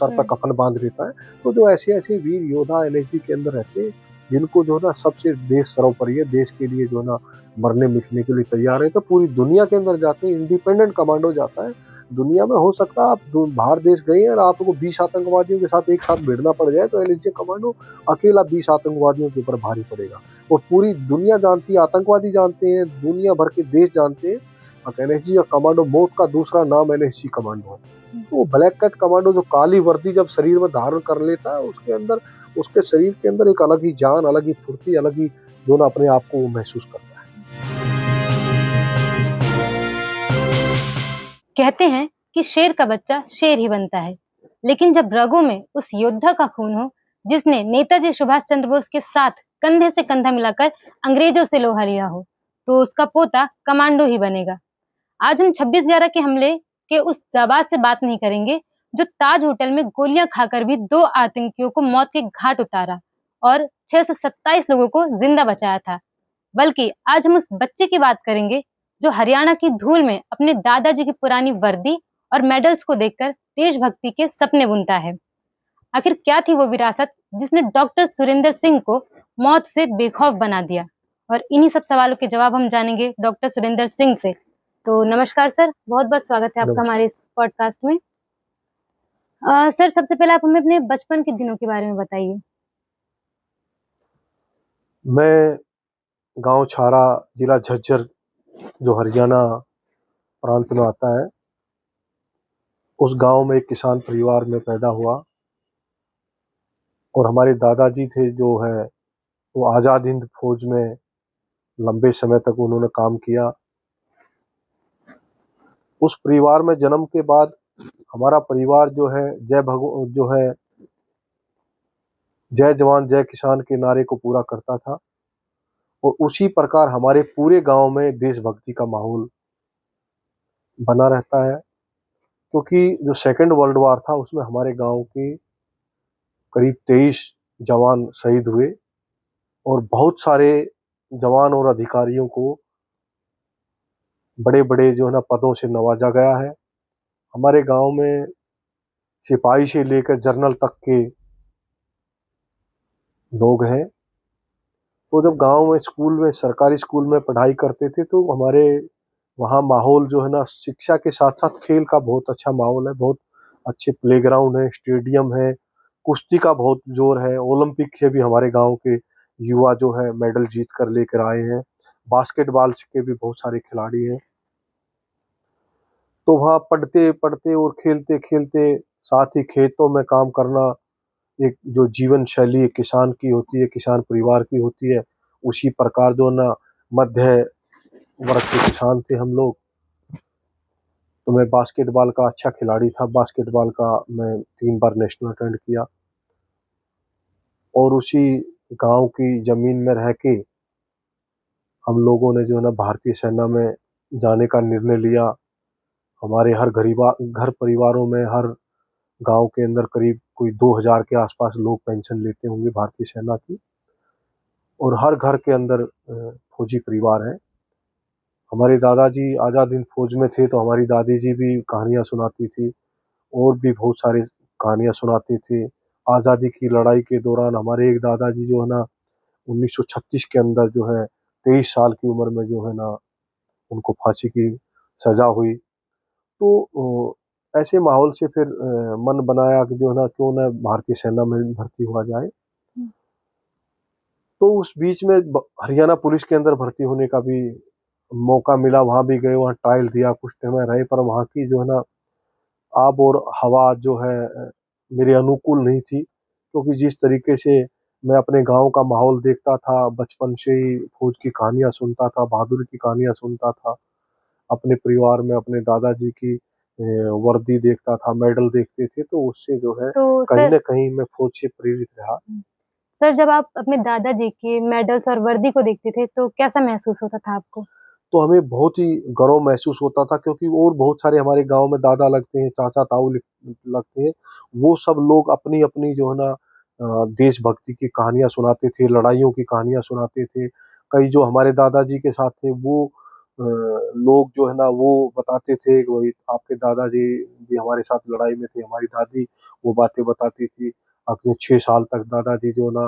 Sir पर कफन बांध लेता है। तो जो ऐसे ऐसे वीर योद्धा एनएसजी के अंदर रहते हैं, जिनको जो है ना सबसे देश सर्वोपरि है, देश के लिए जो है ना मरने मिटने के लिए तैयार है, तो पूरी दुनिया के अंदर जाते हैं। इंडिपेंडेंट कमांडो जाता है दुनिया में। हो सकता है आप बाहर देश गए और आपको 20 आतंकवादियों के साथ एक साथ भिड़ना पड़ जाए, तो एनएसजी कमांडो अकेला 20 आतंकवादियों के ऊपर भारी पड़ेगा। और पूरी दुनिया जानती है, आतंकवादी जानते हैं, दुनिया भर के देश जानते हैं, एनएसजी का कमांडो मौत का दूसरा नाम एनएसजी कमांडो है। तो ब्लैक कैट कमांडो जो काली वर्दी जब शरीर में धारण कर लेता है, उसके अंदर, उसके शरीर के अंदर एक अलग ही जान, अलग ही फुर्ती, अलग ही जो ना अपने आप को महसूस करता है। कहते हैं कि शेर का बच्चा शेर ही बनता है, लेकिन जब रगों में उस योद्धा का खून हो जिसने नेताजी सुभाष चंद्र बोस के साथ कंधे से कंधा मिलाकर अंग्रेजों से लोहा लिया हो, तो उसका पोता कमांडो ही बनेगा। आज हम 26/11 के हमले के उस जाबाज से बात नहीं करेंगे जो ताज होटल में गोलियां खाकर भी 2 आतंकियों को मौत के घाट उतारा और 627 लोगों को जिंदा बचाया था, बल्कि आज हम उस बच्चे की बात करेंगे जो हरियाणा की धूल में अपने दादाजी की पुरानी वर्दी और मेडल्स को देखकर देशभक्ति के सपने बुनता है। आखिर क्या थी वो विरासत जिसने डॉक्टर सुरेंद्र सिंह को मौत से बेखौफ बना दिया? और इन्हीं सब सवालों के जवाब हम जानेंगे डॉक्टर सुरेंद्र सिंह से। तो नमस्कार सर, बहुत बहुत स्वागत है आपका हमारे इस पॉडकास्ट में। सर, सबसे पहले आप हमें अपने बचपन के दिनों के बारे में बताइए। मैं गांव छारा, जिला झज्जर, जो हरियाणा प्रांत में आता है, उस गांव में एक किसान परिवार में पैदा हुआ। और हमारे दादाजी थे जो है, वो आज़ाद हिंद फौज में लंबे समय तक उन्होंने काम किया। उस परिवार में जन्म के बाद हमारा परिवार जो है जय जवान जय किसान के नारे को पूरा करता था। और उसी प्रकार हमारे पूरे गांव में देशभक्ति का माहौल बना रहता है, क्योंकि जो सेकंड वर्ल्ड वॉर था उसमें हमारे गांव के करीब 23 जवान शहीद हुए और बहुत सारे जवान और अधिकारियों को बड़े बड़े जो है ना पदों से नवाजा गया है। हमारे गांव में सिपाही से लेकर जनरल तक के लोग हैं। तो जब गांव में स्कूल में, सरकारी स्कूल में पढ़ाई करते थे, तो हमारे वहाँ माहौल जो है ना, शिक्षा के साथ साथ खेल का बहुत अच्छा माहौल है। बहुत अच्छे प्लेग्राउंड है, स्टेडियम है, कुश्ती का बहुत जोर है। ओलंपिक से भी हमारे गांव के युवा जो है मेडल जीत कर लेकर आए हैं। बास्केटबॉल के भी बहुत सारे खिलाड़ी हैं। तो वहाँ पढ़ते पढ़ते और खेलते खेलते साथ ही खेतों में काम करना, एक जो जीवन शैली एक किसान की होती है, किसान परिवार की होती है, उसी प्रकार जो ना मध्य वर्ग के किसान थे हम लोग। तो मैं बास्केटबॉल का अच्छा खिलाड़ी था। बास्केटबॉल का मैं 3 बार नेशनल अटेंड किया। और उसी गांव की जमीन में रह के हम लोगों ने जो है ना भारतीय सेना में जाने का निर्णय लिया। हमारे हर घर परिवारों में, हर गांव के अंदर करीब कोई 2000 के आसपास लोग पेंशन लेते होंगे भारतीय सेना की। और हर घर के अंदर फौजी परिवार है। हमारे दादाजी आज़ाद हिंद फौज में थे, तो हमारी दादी जी भी कहानियाँ सुनाती थी और भी बहुत सारी कहानियाँ सुनाते थे। आज़ादी की लड़ाई के दौरान हमारे एक दादाजी जो है ना 1936 के अंदर जो है 23 साल की उम्र में जो है ना उनको फांसी की सजा हुई। तो ऐसे माहौल से फिर मन बनाया कि जो है ना क्यों ना भारतीय सेना में भर्ती हुआ जाए। तो उस बीच में हरियाणा पुलिस के अंदर भर्ती होने का भी मौका मिला। वहाँ भी गए, वहाँ ट्रायल दिया, कुछ समय रहे, पर वहाँ की जो है ना आब और हवा जो है मेरे अनुकूल नहीं थी। क्योंकि जिस तरीके से मैं अपने गांव का माहौल देखता था, बचपन से ही फौज की कहानियाँ सुनता था, बहादुरी की कहानियाँ सुनता था, अपने परिवार में अपने दादाजी की वर्दी देखता था, मेडल देखते थे, तो उससे जो है तो कहीं सर न कहीं मैं फौज से प्रेरित रहा। सर, जब आप अपने दादाजी के मेडल्स और वर्दी को देखते थे तो कैसा महसूस होता था आपको? तो हमें बहुत ही गर्व महसूस होता था, क्योंकि और बहुत सारे हमारे गांव में दादा लगते हैं, चाचा ताऊ लगते हैं। वो सब लोग अपनी अपनी जो है ना देशभक्ति की कहानियां सुनाते थे, लड़ाइयों की कहानियां सुनाते थे। कई जो हमारे दादाजी के साथ थे, वो लोग जो है ना वो बताते थे कि वही आपके दादाजी भी हमारे साथ लड़ाई में थे, हमारी दादी वो बातें बताती थी। अपने 6 साल तक दादाजी जो ना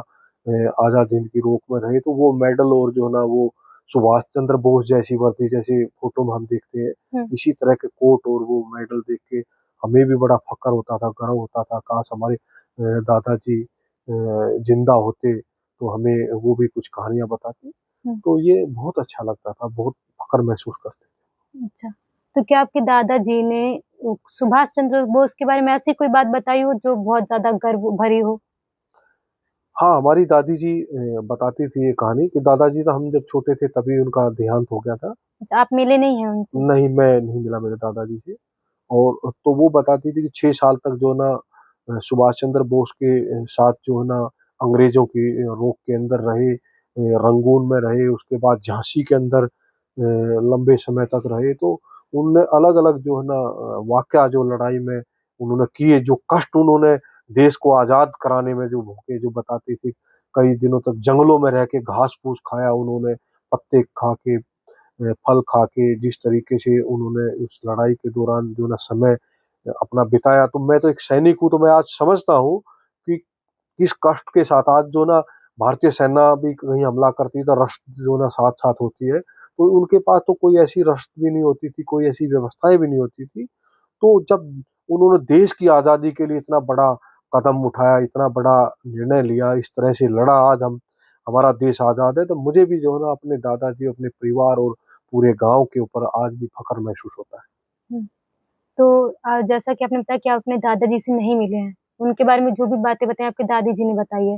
आजाद हिंद की रोक में रहे, तो वो मेडल और जो है ना वो सुभाष चंद्र बोस जैसी वर्दी जैसे फोटो में हम देखते हैं, इसी तरह के कोट और वो मेडल देख के हमें भी बड़ा फक्र होता था, गर्व होता था। काश हमारे दादाजी जिंदा होते तो हमें वो भी कुछ कहानियां बताते। तो ये बहुत अच्छा लगता था, बहुत फक्र महसूस करते थे। अच्छा, तो क्या आपके दादाजी ने सुभाष चंद्र बोस के बारे में ऐसी कोई बात बताई हो जो बहुत ज़्यादा गर्व भरी हो? हाँ, हमारी दादी जी बताती थी ये कहानी कि दादाजी तो हम जब छोटे थे तभी उनका देहांत हो गया था। अच्छा, आप मिले नहीं हैं उनसे? नहीं, मैं नहीं मिला मेरे दादाजी से। और तो वो बताती थी कि 6 साल तक जो ना सुभाष चंद्र बोस के साथ जो है ना अंग्रेज़ों की रोक के अंदर रहे, रंगून में रहे, उसके बाद झांसी के अंदर लंबे समय तक रहे। तो उनने अलग-अलग जो है ना वाक़या जो लड़ाई में उन्होंने किए, जो कष्ट उन्होंने देश को आज़ाद कराने में जो भोगे, जो बताती थी। कई दिनों तक जंगलों में रह के घास-फूस खाया उन्होंने, पत्ते खा के, फल खा के, जिस तरीके से उन्होंने उस लड़ाई के दौरान जो ना समय अपना बिताया। तो मैं तो एक सैनिक हूँ, तो मैं आज समझता हूँ कि किस कष्ट के साथ आज जो ना भारतीय सेना भी कहीं हमला करती है तो रसद जो ना साथ-साथ होती है। तो उनके पास तो कोई ऐसी रसद भी नहीं होती थी, कोई ऐसी व्यवस्थाएँ भी नहीं होती थी। तो जब उन्होंने देश की आज़ादी के लिए इतना बड़ा कदम उठाया, इतना बड़ा निर्णय लिया, इस तरह से लड़ा, आज हमारा देश आज़ाद है, तो मुझे भी जो है ना अपने दादाजी, अपने परिवार और पूरे गाँव के ऊपर आज भी फ़ख्र महसूस होता है। हुँ। तो जैसा कि आपने बताया कि आप अपने दादाजी से नहीं मिले हैं, उनके बारे में जो भी बातें बताई आपकी दादी जी ने बताई है।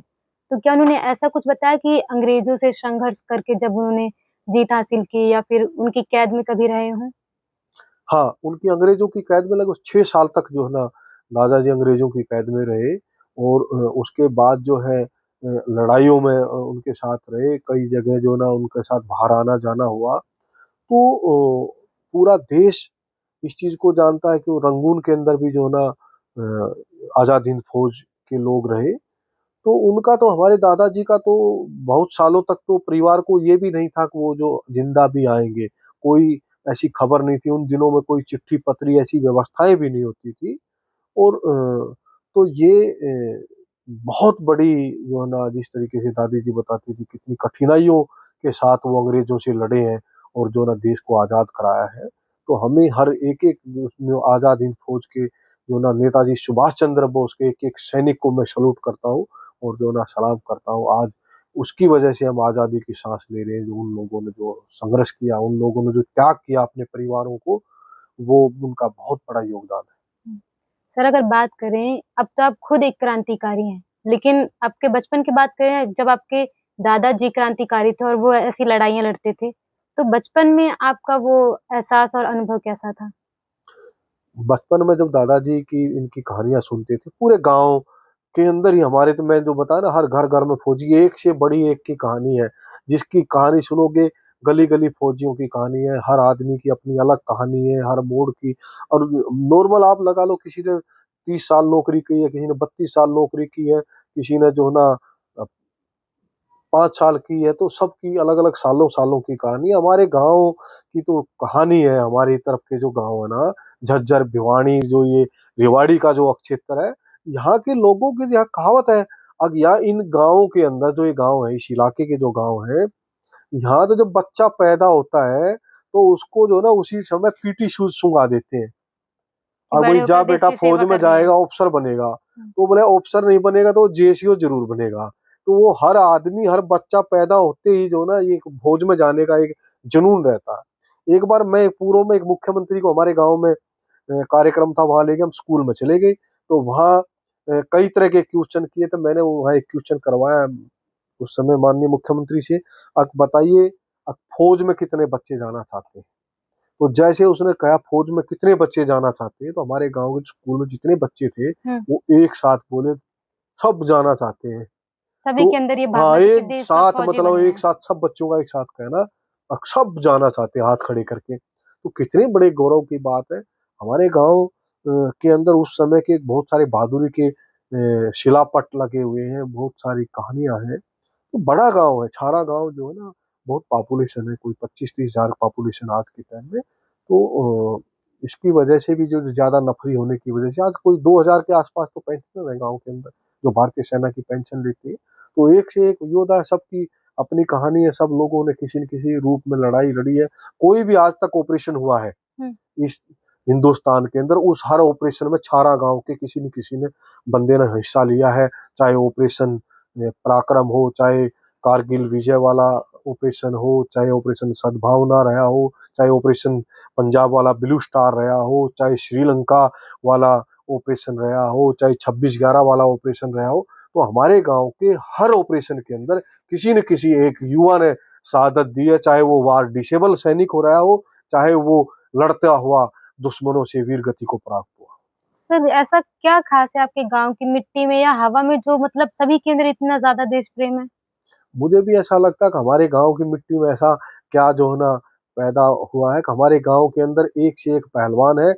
तो क्या उन्होंने ऐसा कुछ बताया कि अंग्रेज़ों से संघर्ष करके जब उन्होंने जीत हासिल की या फिर उनकी कैद में कभी रहे हों? हाँ, उनकी अंग्रेज़ों की कैद में लगभग 6 साल तक जो है ना दादाजी अंग्रेज़ों की कैद में रहे। और उसके बाद जो है लड़ाइयों में उनके साथ रहे, कई जगह जो ना उनके साथ बाहर आना-जाना हुआ। तो पूरा देश इस चीज़ को जानता है कि वो रंगून के अंदर भी जो ना आज़ाद हिंद फ़ौज के लोग रहे। तो उनका तो हमारे दादाजी का तो बहुत सालों तक तो परिवार को ये भी नहीं था कि वो जो ज़िंदा भी आएँगे। कोई ऐसी खबर नहीं थी, उन दिनों में कोई चिट्ठी-पत्री ऐसी व्यवस्थाएँ भी नहीं होती थी। और तो ये बहुत बड़ी जो है ना जिस तरीके से दादी जी बताती थी कितनी कठिनाइयों के साथ वो अंग्रेज़ों से लड़े हैं और जो ना देश को आज़ाद कराया है। तो हमें हर एक-एक उसमें आज़ाद हिंद फ़ौज के जो ना नेताजी सुभाष चंद्र बोस के एक-एक सैनिक को मैं सैल्यूट करता हूँ और जो ना सलाम करता हूँ। आज उसकी वजह से हम आज़ादी की साँस ले रहे हैं, जो उन लोगों ने जो संघर्ष किया, उन लोगों ने जो त्याग किया अपने परिवारों को, वो उनका बहुत बड़ा योगदान है। हुँ। सर अगर बात करें, अब तो आप खुद एक क्रांतिकारी हैं, लेकिन आपके बचपन की बात करें जब आपके दादाजी क्रांतिकारी थे और वो ऐसी लड़ाइयाँ लड़ते थे, तो बचपन में आपका वो एहसास और अनुभव कैसा था? बचपन में जब दादाजी की इनकी कहानियाँ सुनते थे, पूरे गाँव के अंदर ही हमारे तो मैं जो बताया ना हर घर-घर में फौजी एक से बड़ी एक की कहानी है। जिसकी कहानी सुनोगे गली-गली फौजियों की कहानी है, हर आदमी की अपनी अलग कहानी है, हर मोड़ की। और नॉर्मल आप लगा लो किसी ने 30 साल नौकरी की है, किसी ने 32 साल नौकरी की है, किसी ने जो है ना 5 साल की है, तो सबकी अलग-अलग सालों-सालों की कहानी है। हमारे गाँव की तो कहानी है, हमारी तरफ के जो गाँव है ना, झज्जर, भिवानी जो ये रेवाड़ी का जो क्षेत्र है, यहाँ के लोगों की यहाँ कहावत है। अब यहाँ इन गाँवों के अंदर जो ये गाँव है, इस इलाके के जो गाँव हैं, यहाँ तो जब बच्चा पैदा होता है, तो उसको जो है ना उसी समय पीटी शूज़ सुंघा देते हैं। कि वही बड़े जा होकर देश बेटा की फौज सेवा में करनी है? जाएगा, ऑफिसर बनेगा। हुँ। तो बोले ऑफिसर नहीं बनेगा तो जेसीओ ज़रूर बनेगा। तो वो हर आदमी, हर बच्चा पैदा होते ही जो ना ये फौज में जाने का एक जुनून रहता है। एक बार मैं पूर्व में एक मुख्यमंत्री को हमारे गाँव में कार्यक्रम था, वहाँ लेके हम स्कूल में चले गए। तो वहाँ कई तरह के क्वेश्चन किए, तो मैंने वहाँ एक क्वेश्चन करवाया उस समय माननीय मुख्यमंत्री से, बताइए फौज में कितने बच्चे जाना चाहते हैं? तो जैसे उसने कहा फौज में कितने बच्चे जाना चाहते हैं, तो हमारे गाँव के स्कूल में जितने बच्चे थे, हुँ। वो एक साथ बोले सब जाना चाहते हैं। सभी तो के अंदर ये हाँ, भावना थी कि एक देश का साथ फौजी मतलब बनना एक है। साथ सब बच्चों का एक साथ कहना, सब जाना चाहते हैं हाथ खड़े करके। तो कितने बड़े गौरव की बात है। हमारे गाँव के अंदर उस समय के बहुत सारे बहादुरी के शिलापट लगे हुए हैं, बहुत सारी कहानियाँ हैं। तो बड़ा गाँव है, छारा गाँव जो है ना, बहुत पॉपुलेशन है, कोई 25-30 हज़ार पॉपुलेशन आज के टाइम में। तो इसकी वजह से भी जो ज़्यादा नफरी होने की वजह से आज कोई 2000 के आसपास तो पेंशनर है गाँव के अंदर, जो भारतीय सेना की पेंशन लेती है। तो एक से एक योद्धा है, सबकी अपनी कहानी है, सब लोगों ने किसी न किसी रूप में लड़ाई लड़ी है। कोई भी आज तक ऑपरेशन हुआ है इस हिंदुस्तान के अंदर, उस हर ऑपरेशन में छारा गाँव के किसी न किसी ने बंदे ने हिस्सा लिया है। चाहे ऑपरेशन पराक्रम हो, चाहे कारगिल विजय वाला ऑपरेशन हो, चाहे ऑपरेशन सद्भावना रहा हो, चाहे ऑपरेशन पंजाब वाला ब्लू स्टार रहा हो, चाहे श्रीलंका वाला ऑपरेशन रहा हो, चाहे 26/11 वाला ऑपरेशन रहा हो। तो हमारे गाँव के हर ऑपरेशन के अंदर किसी न किसी एक युवा ने शहादत दी है, चाहे वो वार डिसेबल सैनिक हो रहा हो, चाहे वो लड़ता हुआ दुश्मनों से वीर गति को प्राप्त हुआ। सर ऐसा क्या खास है आपके गाँव की मिट्टी में या हवा में जो मतलब सभी के अंदर इतना ज़्यादा देश प्रेम है? मुझे भी ऐसा लगता है कि हमारे गाँव की मिट्टी में ऐसा क्या जो है ना पैदा हुआ है कि हमारे गाँव के अंदर एक से एक पहलवान है,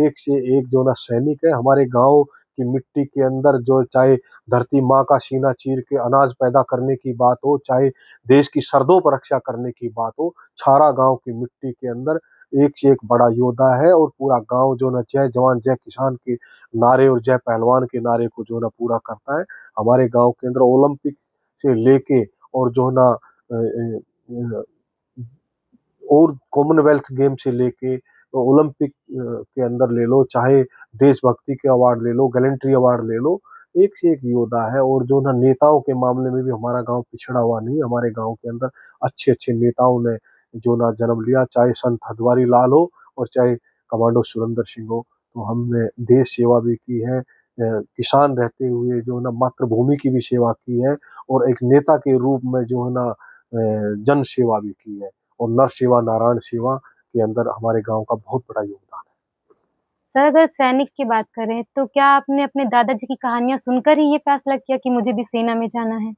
एक से एक जो ना सैनिक है। हमारे गाँव की मिट्टी के अंदर जो चाहे धरती माँ का सीना चीर के अनाज पैदा करने की बात हो, चाहे देश की सरहदों पर रक्षा करने की बात हो, छारा गाँव की मिट्टी के अंदर एक से एक बड़ा योद्धा है। और पूरा गाँव जो ना जय जवान जय किसान के नारे और जय पहलवान के नारे को जो ना पूरा करता है। हमारे गाँव के अंदर ओलंपिक से लेके और जो है ना और कॉमनवेल्थ गेम से लेके ओलंपिक के अंदर ले लो, चाहे देशभक्ति के अवार्ड ले लो, गैलेंट्री अवार्ड ले लो, एक से एक योद्धा है। और जो ना नेताओं के मामले में भी हमारा गांव पिछड़ा हुआ नहीं। हमारे गांव के अंदर अच्छे अच्छे नेताओं ने जो ना जन्म लिया, चाहे संत हरद्वारी लाल हो और चाहे कमांडो सुरेंद्र सिंह हो। तो हमने देश सेवा भी की है, किसान रहते हुए जो ना मातृभूमि की भी सेवा की है, और एक नेता के रूप में जो है ना जन सेवा भी की है। और नर सेवा नारायण सेवा के अंदर हमारे गांव का बहुत बड़ा योगदान है। सर अगर सैनिक की बात करें तो क्या आपने अपने दादाजी की कहानियाँ सुनकर ही ये फैसला किया कि मुझे भी सेना में जाना है?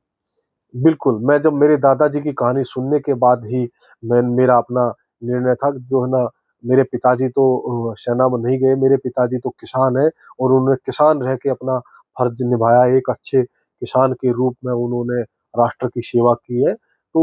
बिल्कुल, मैं जब मेरे दादाजी की कहानी सुनने के बाद ही मेरा अपना निर्णय था जो है ना, मेरे पिताजी तो सेना में नहीं गए, मेरे पिताजी तो किसान हैं और उन्होंने किसान रह के अपना फर्ज निभाया। एक अच्छे किसान के रूप में उन्होंने राष्ट्र की सेवा की है। तो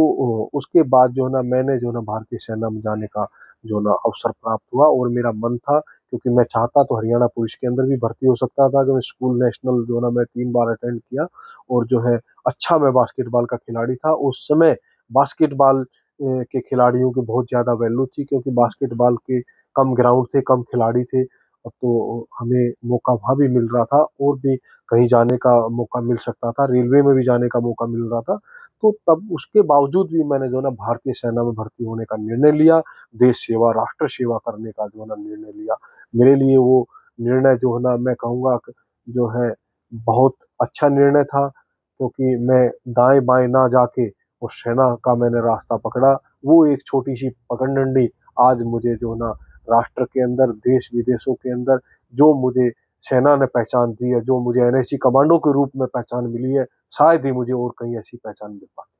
उसके बाद जो है ना, मैंने जो है ना भारतीय सेना में जाने का जो है ना अवसर प्राप्त हुआ और मेरा मन था, क्योंकि मैं चाहता तो हरियाणा पुलिस के अंदर भी भर्ती हो सकता था कि मैं स्कूल नेशनल जो है ना मैं 3 बार अटेंड किया। और जो है अच्छा मैं बास्केटबॉल का खिलाड़ी था। उस समय बास्केटबॉल के खिलाड़ियों की बहुत ज़्यादा वैल्यू थी, क्योंकि बास्केटबॉल के कम ग्राउंड थे, कम खिलाड़ी थे। अब तो हमें मौका वहाँ भी मिल रहा था और भी कहीं जाने का मौका मिल सकता था, रेलवे में भी जाने का मौका मिल रहा था। तो तब उसके बावजूद भी मैंने जो है ना भारतीय सेना में भर्ती होने का निर्णय लिया, देश सेवा, राष्ट्र सेवा करने का जो है ना निर्णय लिया। मेरे लिए वो निर्णय जो है ना मैं कहूँगा कि जो है बहुत अच्छा निर्णय था, क्योंकि मैं दाएँ-बाएँ ना जाके और सेना का मैंने रास्ता पकड़ा। वो एक छोटी-सी पगडंडी आज मुझे जो ना राष्ट्र के अंदर, देश-विदेशों के अंदर जो मुझे सेना ने पहचान दी है, जो मुझे एनएसजी कमांडो के रूप में पहचान मिली है, शायद ही मुझे और कहीं ऐसी पहचान मिल पाती।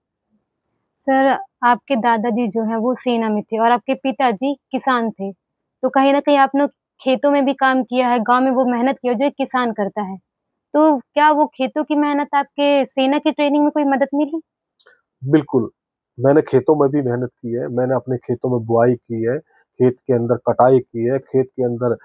सर आपके दादाजी जो हैं वो सेना में थे और आपके पिताजी किसान थे। तो कहीं न कहीं आपने खेतों में भी काम किया है, गाँव में वो मेहनत की है जो एक किसान करता है। तो क्या वो खेतों की मेहनत आपके सेना की ट्रेनिंग में कोई मदद मिली? बिल्कुल, मैंने खेतों में भी मेहनत की है, मैंने अपने खेतों में बुआई की है, खेत के अंदर कटाई की है, खेत के अंदर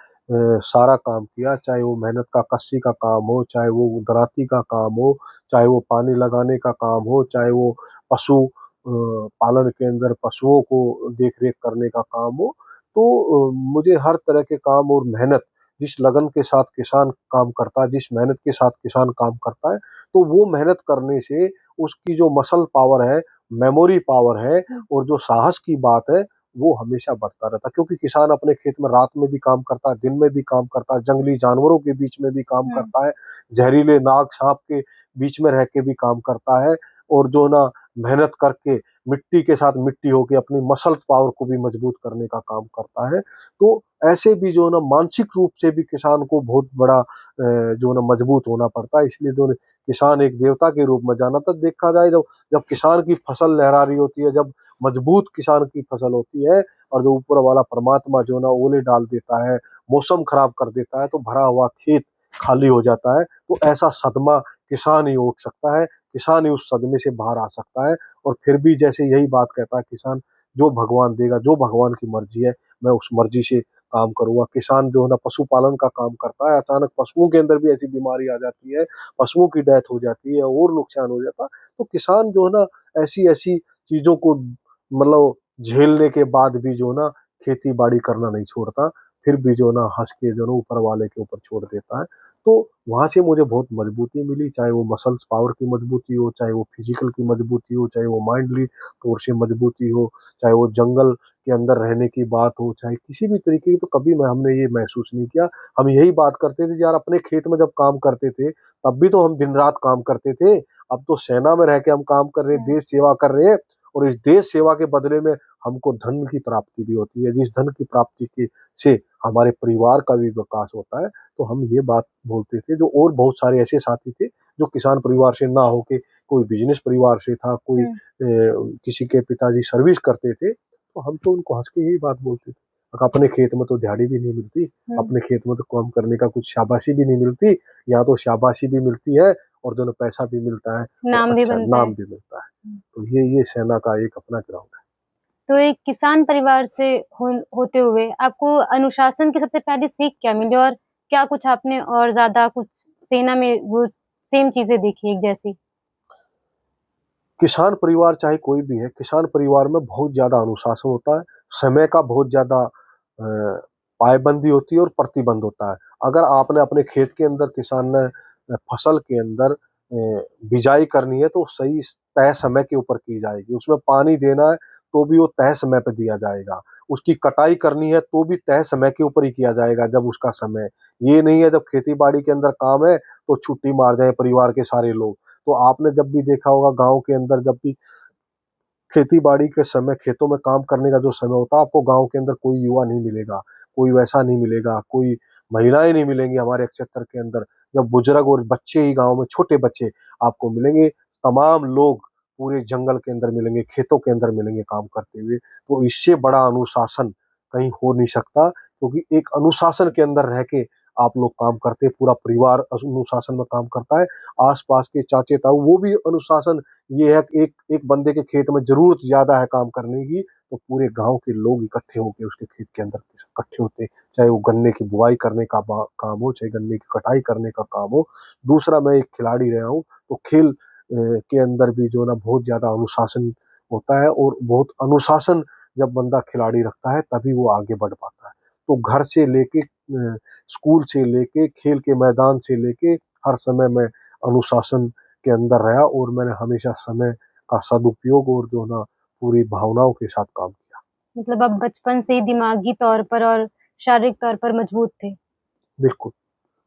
सारा काम किया, चाहे वो मेहनत का कस्सी का काम हो, चाहे वो दराती का काम हो, चाहे वो पानी लगाने का काम हो, चाहे वो पशु पालन के अंदर पशुओं को देख-रेख करने का काम हो। तो मुझे हर तरह के काम और मेहनत, जिस लगन के साथ किसान काम करता है, जिस मेहनत के साथ किसान काम करता है, तो वो मेहनत करने से उसकी जो मसल पावर है, मेमोरी पावर है और जो साहस की बात है, वो हमेशा बढ़ता रहता है। क्योंकि किसान अपने खेत में रात में भी काम करता है, दिन में भी काम करता है, जंगली जानवरों के बीच में भी काम हुँ। करता है, जहरीले नाग साँप के बीच में रह के भी काम करता है, और जो ना मेहनत करके मिट्टी के साथ मिट्टी होके अपनी मसल पावर को भी मजबूत करने का काम करता है। तो ऐसे भी जो है ना मानसिक रूप से भी किसान को बहुत बड़ा जो है ना मजबूत होना पड़ता है। इसलिए जो किसान एक देवता के रूप में जाना था। देखा जाए जब जब किसान की फसल लहरा रही होती है, जब मजबूत किसान की फसल होती है और जो ऊपर वाला परमात्मा जो ना ओले डाल देता है, मौसम खराब कर देता है, तो भरा हुआ खेत खाली हो जाता है। तो ऐसा सदमा किसान ही उठ सकता है, किसान ही उस सदमे से बाहर आ सकता है। और फिर भी जैसे यही बात कहता है किसान, जो भगवान देगा, जो भगवान की मर्जी है, मैं उस मर्जी से काम करूंगा। किसान जो है ना पशुपालन का काम करता है, अचानक पशुओं के अंदर भी ऐसी बीमारी आ जाती है, पशुओं की डेथ हो जाती है और नुकसान हो जाता है, तो किसान जो है ना ऐसी ऐसी चीजों को मतलब झेलने के बाद भी जो है ना खेती बाड़ी करना नहीं छोड़ता, फिर भी जो है ना हंस के जो है ना ऊपर वाले के ऊपर छोड़ देता है। तो वहां से मुझे बहुत मजबूती मिली, चाहे वो मसल्स पावर की मजबूती हो, चाहे वो फिजिकल की मजबूती हो, चाहे वो माइंडली तौर से मजबूती हो, चाहे वो जंगल के अंदर रहने की बात हो, चाहे किसी भी तरीके की, तो कभी मैं हमने ये महसूस नहीं किया। हम यही बात करते थे यार, अपने खेत में जब काम करते थे तब भी तो हम दिन रात काम करते थे, अब तो सेना में रह के हम काम कर रहे हैं, देश सेवा कर रहे हैं, और इस देश सेवा के बदले में हमको धन की प्राप्ति भी होती है, जिस धन की प्राप्ति के से हमारे परिवार का भी विकास होता है। तो हम ये बात बोलते थे। जो और बहुत सारे ऐसे साथी थे जो किसान परिवार से ना होके कोई बिजनेस परिवार से था, कोई किसी के पिताजी सर्विस करते थे, तो हम तो उनको हंस के यही बात बोलते थे, अपने खेत में तो दिहाड़ी भी नहीं मिलती, अपने खेत में तो काम करने का कुछ शाबाशी भी नहीं मिलती, यहाँ तो शाबाशी भी मिलती है और दोनों पैसा भी मिलता है और नाम भी अच्छा बनता नाम है। भी मिलता है। तो ये सेना का एक अपना ग्राउंड है। तो एक किसान परिवार से होते हुए आपको अनुशासन की सबसे पहली सीख क्या मिली, और क्या कुछ आपने और ज्यादा कुछ सेना में वो सेम चीजें देखी एक जैसी? किसान परिवार चाहे कोई भी है, किसान परिवार में बहुत ज्यादा अनुशासन होता है, समय का बहुत ज्यादा पायबंदी होती है और प्रतिबंध होता है। अगर आपने अपने खेत के अंदर, किसान ने फसल के अंदर बिजाई करनी है तो सही तय समय के ऊपर की जाएगी, उसमें पानी देना है तो भी वो तय समय पे दिया जाएगा, उसकी कटाई करनी है तो भी तय समय के ऊपर ही किया जाएगा जब उसका समय। ये नहीं है जब खेती बाड़ी के अंदर काम है तो छुट्टी मार जाए परिवार के सारे लोग। तो आपने जब भी देखा होगा गाँव के अंदर, जब भी खेती बाड़ी के समय, खेतों में काम करने का जो समय होता है, आपको गाँव के अंदर कोई युवा नहीं मिलेगा, कोई वैसा नहीं मिलेगा, कोई महिलाएं नहीं मिलेंगी हमारे क्षेत्र के अंदर। जब बुजुर्ग और बच्चे ही गाँव में, छोटे बच्चे आपको मिलेंगे, तमाम लोग पूरे जंगल के अंदर मिलेंगे, खेतों के अंदर मिलेंगे काम करते हुए। तो इससे बड़ा अनुशासन कहीं हो नहीं सकता, क्योंकि एक अनुशासन के अंदर रह के आप लोग काम करते हैं, पूरा परिवार अनुशासन में काम करता है, आस-पास के चाचे ताऊ वो भी अनुशासन। ये है कि एक एक बंदे के खेत में जरूरत ज्यादा है काम करने की, तो पूरे गांव के लोग इकट्ठे होकर उसके खेत के अंदर इकट्ठे होते हैं, चाहे वो गन्ने की बुआई करने का काम हो, चाहे गन्ने की कटाई करने का काम हो। दूसरा, मैं एक खिलाड़ी रहा हूँ, तो खेल के अंदर भी जो ना बहुत ज्यादा अनुशासन होता है, और बहुत अनुशासन जब बंदा खिलाड़ी रखता है तभी वो आगे बढ़ पाता है। तो घर से लेके स्कूल से लेके खेल के मैदान से लेके हर समय मैं अनुशासन के अंदर रहा, और मैंने हमेशा समय का सदुपयोग और जो ना पूरी भावनाओं के साथ काम किया। मतलब आप बचपन से ही दिमागी तौर पर और शारीरिक तौर पर मजबूत थे। बिल्कुल,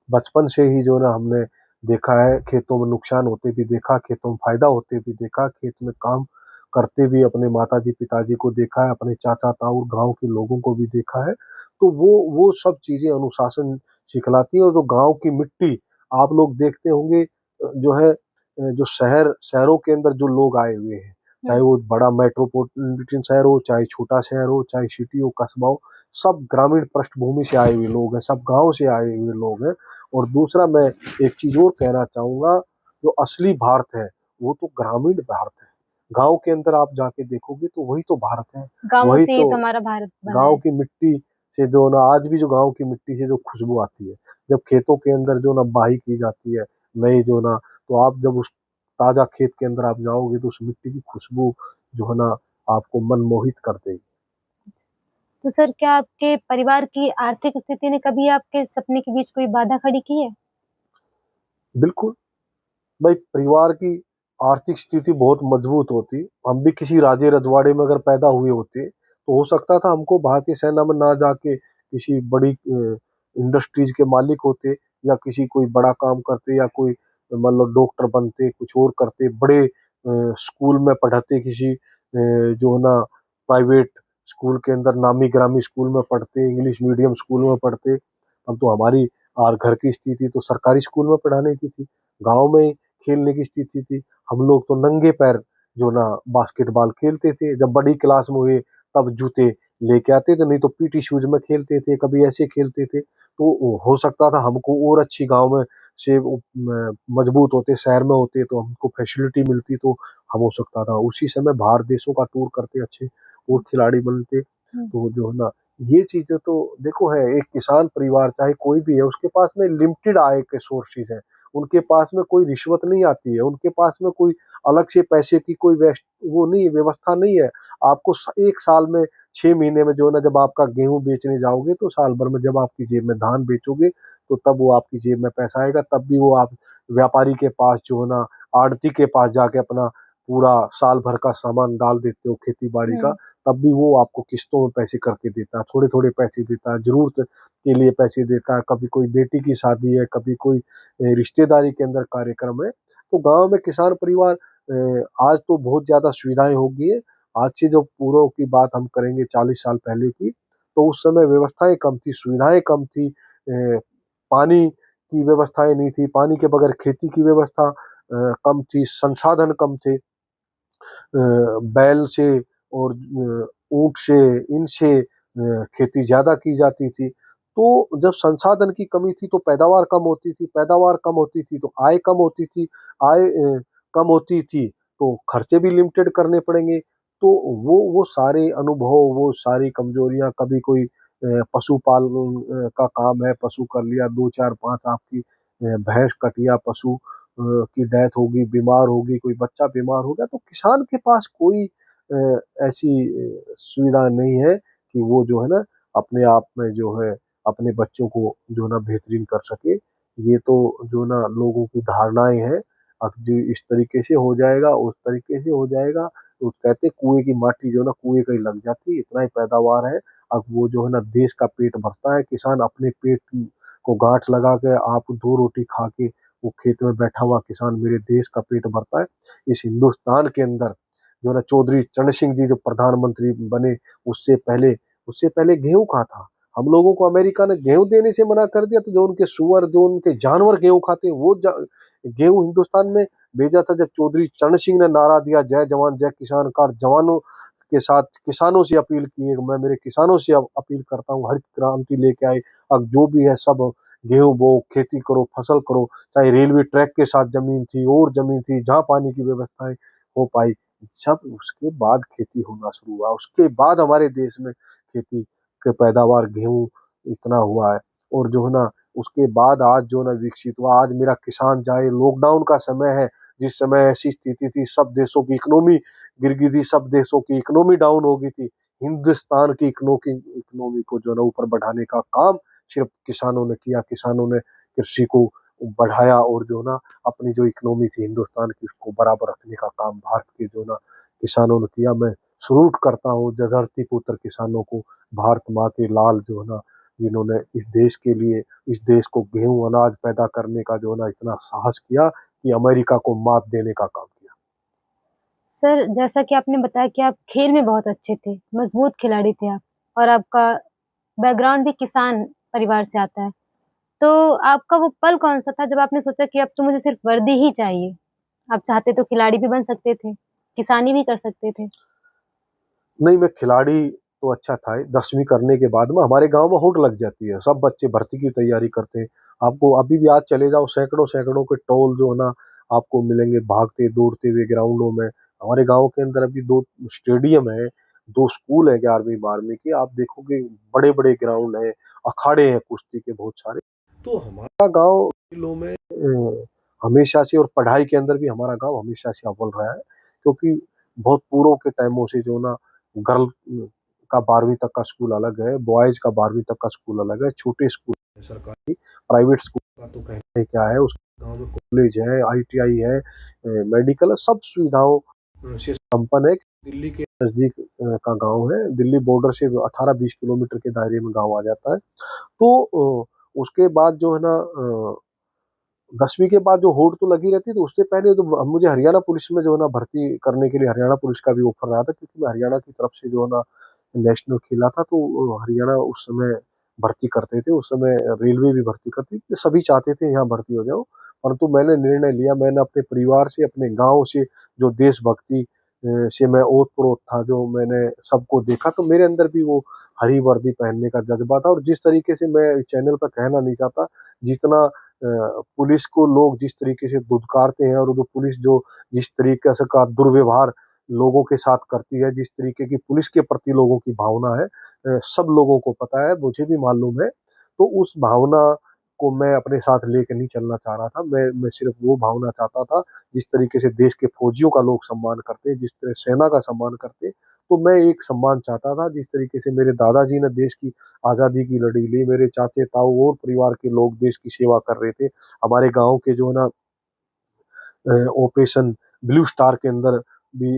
बचपन से ही जो ना हमने देखा है, खेतों में नुकसान होते भी देखा, खेतों में फायदा होते भी देखा, खेत में काम करते भी अपने माताजी पिताजी को देखा है, अपने चाचा ताऊ गांव के लोगों को भी देखा है। तो वो सब चीजें अनुशासन सिखलाती है। और जो गांव की मिट्टी आप लोग देखते होंगे, जो है जो शहरों के अंदर जो लोग आए हुए हैं, चाहे हम्म। वो बड़ा मेट्रोपॉलिटन शहर हो, चाहे छोटा शहर हो, चाहे सिटी हो, कस्बा हो, सब ग्रामीण पृष्ठभूमि से आए हुए लोग हैं, सब गांव से आए हुए लोग हैं। और दूसरा, मैं एक चीज और कहना चाहूंगा, जो असली भारत है वो तो ग्रामीण भारत है। गांव के अंदर आप जाके देखोगे तो वही तो भारत है, गाँवों वही से ही तो तो हमारा भारत बना गांव है। की मिट्टी से जो ना, आज भी जो गांव की मिट्टी से जो खुशबू आती है, जब खेतों के अंदर जो ना बाही की जाती है नई जो ना, तो आप जब उस ताजा खेत के अंदर आप जाओगे तो उस मिट्टी की खुशबू जो है ना आपको मन मोहित कर देगी। तो सर, क्या आपके परिवार की आर्थिक स्थिति ने कभी आपके सपने के बीच कोई बाधा खड़ी की है? बिल्कुल भाई, परिवार की आर्थिक स्थिति बहुत मजबूत होती, हम भी किसी राजे रजवाड़े में अगर पैदा हुए होते तो हो सकता था हमको भारतीय सेना में ना जाके किसी बड़ी इंडस्ट्रीज के मालिक होते, या किसी कोई बड़ा काम करते, या कोई मतलब डॉक्टर बनते, कुछ और करते, बड़े स्कूल में पढ़ाते, किसी जो है ना प्राइवेट स्कूल के अंदर नामी गिरामी स्कूल में पढ़ते, इंग्लिश मीडियम स्कूल में पढ़ते। अब तो हमारी और घर की स्थिति तो सरकारी स्कूल में पढ़ाने की थी, गांव में खेलने की स्थिति थी। हम लोग तो नंगे पैर जो ना बास्केटबॉल खेलते थे, जब बड़ी क्लास में हुए तब जूते लेके आते थे, नहीं तो पीटी शूज में खेलते थे, कभी ऐसे खेलते थे। तो हो सकता था हमको और अच्छी गाँव में से मजबूत होते, शहर में होते तो हमको फैसिलिटी मिलती, तो हम हो सकता था उसी समय बाहर देशों का टूर करते अच्छे और खिलाड़ी बनते। तो जो है ना, ये चीजें तो देखो है, एक किसान परिवार चाहे कोई भी है, उसके पास में लिमिटेड आय के सोर्सेज है, उनके पास में कोई रिश्वत नहीं आती है, उनके पास में कोई अलग से पैसे की कोई वो नहीं है, व्यवस्था नहीं है। आपको एक साल में 6 महीने में जो है ना, जब आपका गेहूं बेचने जाओगे तो साल भर में जब आपकी जेब में धान बेचोगे तो तब वो आपकी जेब में पैसा आएगा, तब भी वो आप व्यापारी के पास जो है ना, आड़ती के पास जाके अपना पूरा साल भर का सामान डाल देते हो खेती बाड़ी का, तब भी वो आपको किस्तों में पैसे करके देता है, थोड़े थोड़े पैसे देता है, जरूरत के लिए पैसे देता है, कभी कोई बेटी की शादी है, कभी कोई रिश्तेदारी के अंदर कार्यक्रम है। तो गांव में किसान परिवार आज तो बहुत ज्यादा सुविधाएं हो गई है। आज से जो पूर्व की बात हम करेंगे 40 साल पहले की, तो उस समय व्यवस्थाएं कम थी, सुविधाएं कम थी, पानी की व्यवस्थाएं नहीं थी, पानी के बगैर खेती की व्यवस्था कम थी, संसाधन कम थे, बैल से और ऊंट से, इनसे खेती ज्यादा की जाती थी। तो जब संसाधन की कमी थी तो पैदावार कम होती थी, पैदावार कम होती थी तो आय कम होती थी, आय कम होती थी तो खर्चे भी लिमिटेड करने पड़ेंगे। तो वो सारे अनुभव, वो सारी कमजोरियां, कभी कोई पशुपालन का काम है, पशु कर लिया, दो चार पांच आपकी भैंस कटिया, पशु की डेथ होगी, बीमार होगी, कोई बच्चा बीमार हो गया, तो किसान के पास कोई ऐसी सुविधा नहीं है कि वो जो है ना, अपने आप में जो है अपने बच्चों को जो है ना बेहतरीन कर सके। ये तो जो ना लोगों की धारणाएं हैं, अब जो इस तरीके से हो जाएगा, उस तरीके से हो जाएगा, तो कहते कुएं की माटी जो है ना कुएं कहीं लग जाती है, इतना ही पैदावार है। अब वो जो है ना देश का पेट भरता है, किसान अपने पेट को गांठ लगा के, आप दो रोटी खा के, वो खेत में बैठा हुआ किसान मेरे देश का पेट भरता है। इस हिंदुस्तान के अंदर जो है ना चौधरी चरण सिंह जी जो प्रधानमंत्री बने, उससे पहले गेहूं कहाँ था? हम लोगों को अमेरिका ने गेहूं देने से मना कर दिया, तो जो उनके सुअर, जो उनके जानवर गेहूं खाते हैं, वो गेहूं हिंदुस्तान में भेजा था। जब चौधरी चरण सिंह ने नारा दिया, जय जवान जय किसान का, जवानों के साथ किसानों से अपील की है, मैं मेरे किसानों से अपील करता हूँ, हरित क्रांति लेके आए, अब जो भी है सब गेहूं बो, खेती करो, फसल करो। चाहे रेलवे ट्रैक के साथ जमीन थी और जमीन थी, जहाँ पानी की व्यवस्थाएं हो पाई, सब उसके बाद खेती होना शुरू हुआ, उसके बाद हमारे देश में खेती के पैदावार गेहूं इतना हुआ है। और जो है ना, उसके बाद आज जो ना विकसित हुआ, आज मेरा किसान जाए, लॉकडाउन का समय है, जिस समय ऐसी स्थिति थी, सब देशों की इकोनॉमी गिर गई थी, सब देशों की इकोनॉमी डाउन हो गई थी, हिंदुस्तान की इकोनॉमी को जो है ना ऊपर बढ़ाने का काम सिर्फ किसानों ने किया। किसानों ने कृषि को बढ़ाया और जो ना अपनी जो इकोनॉमी थी हिंदुस्तान की, उसको बराबर रखने का काम भारत के जो ना किसानों ने किया। मैं सलूट करता हूँ धरती पुत्र किसानों को, भारत माँ के लाल जो है ना, जिन्होंने इस देश के लिए, इस देश को गेहूं अनाज पैदा करने का जो है ना इतना साहस किया कि अमेरिका को मात देने का काम किया। सर, जैसा कि आपने बताया कि आप खेल में बहुत अच्छे थे, मजबूत खिलाड़ी थे आप, और आपका बैकग्राउंड भी किसान परिवार से आता है। तो आपका वो पल कौन-सा था जब आपने सोचा कि अब तो मुझे सिर्फ वर्दी ही चाहिए? आप चाहते तो खिलाड़ी भी बन सकते थे, किसानी भी कर सकते थे। नहीं, मैं खिलाड़ी तो अच्छा था ही, 10वीं करने के बाद में हमारे गाँव में होड़ लग जाती है, सब बच्चे भर्ती की तैयारी करते हैं। आपको अभी भी आज चले जाओ, सैकड़ों-सैकड़ों के टोल जो है ना आपको मिलेंगे भागते दौड़ते हुए ग्राउंडों में। हमारे गाँव के अंदर अभी 2 स्टेडियम है, 2 स्कूल है 11वीं-12वीं के, आप देखोगे बड़े-बड़े ग्राउंड हैं, अखाड़े हैं कुश्ती के बहुत सारे। तो हमारा गाँव खेलों में हमेशा से, और पढ़ाई के अंदर भी हमारा गाँव हमेशा से अव्वल रहा है, क्योंकि बहुत पूर्व के टाइमों से जो ना गर्ल का 12वीं तक का स्कूल अलग है, बॉयज का 12वीं तक का स्कूल अलग है, छोटे स्कूल है सरकारी, प्राइवेट स्कूल का तो कहना ही क्या है। उस गाँव में कॉलेज है, आईटीआई है, मेडिकल है, सब सुविधाओं से संपन्न है। दिल्ली के नजदीक का गाँव है, दिल्ली बॉर्डर से 18-20 किलोमीटर के दायरे में गाँव आ जाता है। तो उसके बाद जो है ना 10वीं के बाद जो होड़ तो लगी रहती है, तो उससे पहले तो मुझे हरियाणा पुलिस में जो है ना भर्ती करने के लिए हरियाणा पुलिस का भी ऑफर आया था, क्योंकि मैं हरियाणा की तरफ से जो है ना नेशनल खेला था, तो हरियाणा उस समय भर्ती करते थे, उस समय रेलवे भी भर्ती करती थी, सभी चाहते थे यहाँ भर्ती हो जाओ। परंतु मैंने निर्णय लिया, मैंने अपने परिवार से, अपने गाँव से जो देशभक्ति से मैं ओत-प्रोत था, जो मैंने सबको देखा, तो मेरे अंदर भी वो हरी वर्दी पहनने का जज़्बा था। और जिस तरीके से मैं चैनल पे कहना नहीं चाहता, जितना पुलिस को लोग जिस तरीके से धुतकारते हैं, और वो पुलिस जो जिस तरीके से का दुर्व्यवहार लोगों के साथ करती है, जिस तरीके की पुलिस के प्रति लोगों की भावना है, सब लोगों को पता है, मुझे भी मालूम है। तो उस भावना को मैं अपने साथ लेके नहीं चलना चाह रहा था। मैं सिर्फ़ वो भावना चाहता था, जिस तरीके से देश के फौजियों का लोग सम्मान करते हैं, जिस तरह सेना का सम्मान करते हैं, तो मैं एक सम्मान चाहता था। जिस तरीके से मेरे दादाजी ने देश की आज़ादी की लड़ी ली, मेरे चाचे, ताऊ और परिवार के लोग देश की सेवा कर रहे थे। हमारे गाँव के जो है ना ऑपरेशन ब्लू स्टार के अंदर भी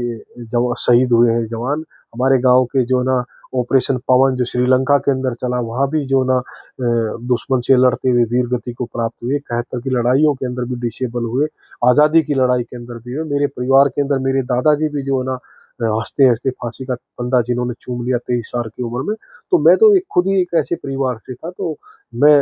शहीद हुए हैं जवान। हमारे गाँव के जो है ना ऑपरेशन पवन जो श्रीलंका के अंदर चला, वहाँ भी जो है ना दुश्मन से लड़ते हुए वीर गति को प्राप्त हुए। 71 की लड़ाइयों के अंदर भी डिसेबल हुए। आज़ादी की लड़ाई के अंदर भी हुए। मेरे परिवार के अंदर मेरे दादाजी भी जो है ना हँसते-हँसते फांसी का फंदा जिन्होंने चूम लिया 23 साल की उम्र में। तो मैं तो एक खुद ही एक ऐसे परिवार से था, तो मैं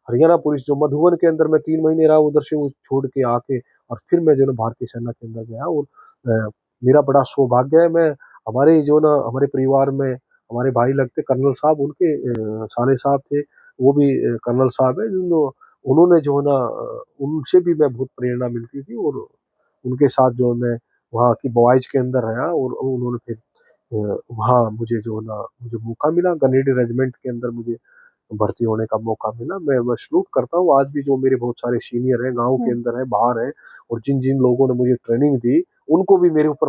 हरियाणा पुलिस जो मधुबन के अंदर मैं 3 महीने रहा, उधर से वो छोड़ के आके और फिर मैं जो है ना भारतीय सेना के अंदर गया। और मेरा बड़ा सौभाग्य है, मैं हमारे जो ना हमारे परिवार में हमारे भाई लगते कर्नल साहब, उनके साले साहब थे, वो भी कर्नल साहब हैं, उन्होंने जो है ना उनसे भी मैं बहुत प्रेरणा मिलती थी। और उनके साथ जो मैं वहाँ की बॉयज़ के अंदर रहा, और उन्होंने फिर वहाँ मुझे जो है ना मुझे मौका मिला, गनेडी रेजिमेंट के अंदर मुझे भर्ती होने का मौका मिला। मैं सैल्यूट करता हूँ आज भी, जो मेरे बहुत सारे सीनियर हैं, गाँव के हुँ। अंदर हैं, बाहर हैं, और जिन-जिन लोगों ने मुझे ट्रेनिंग दी, उनको भी मेरे ऊपर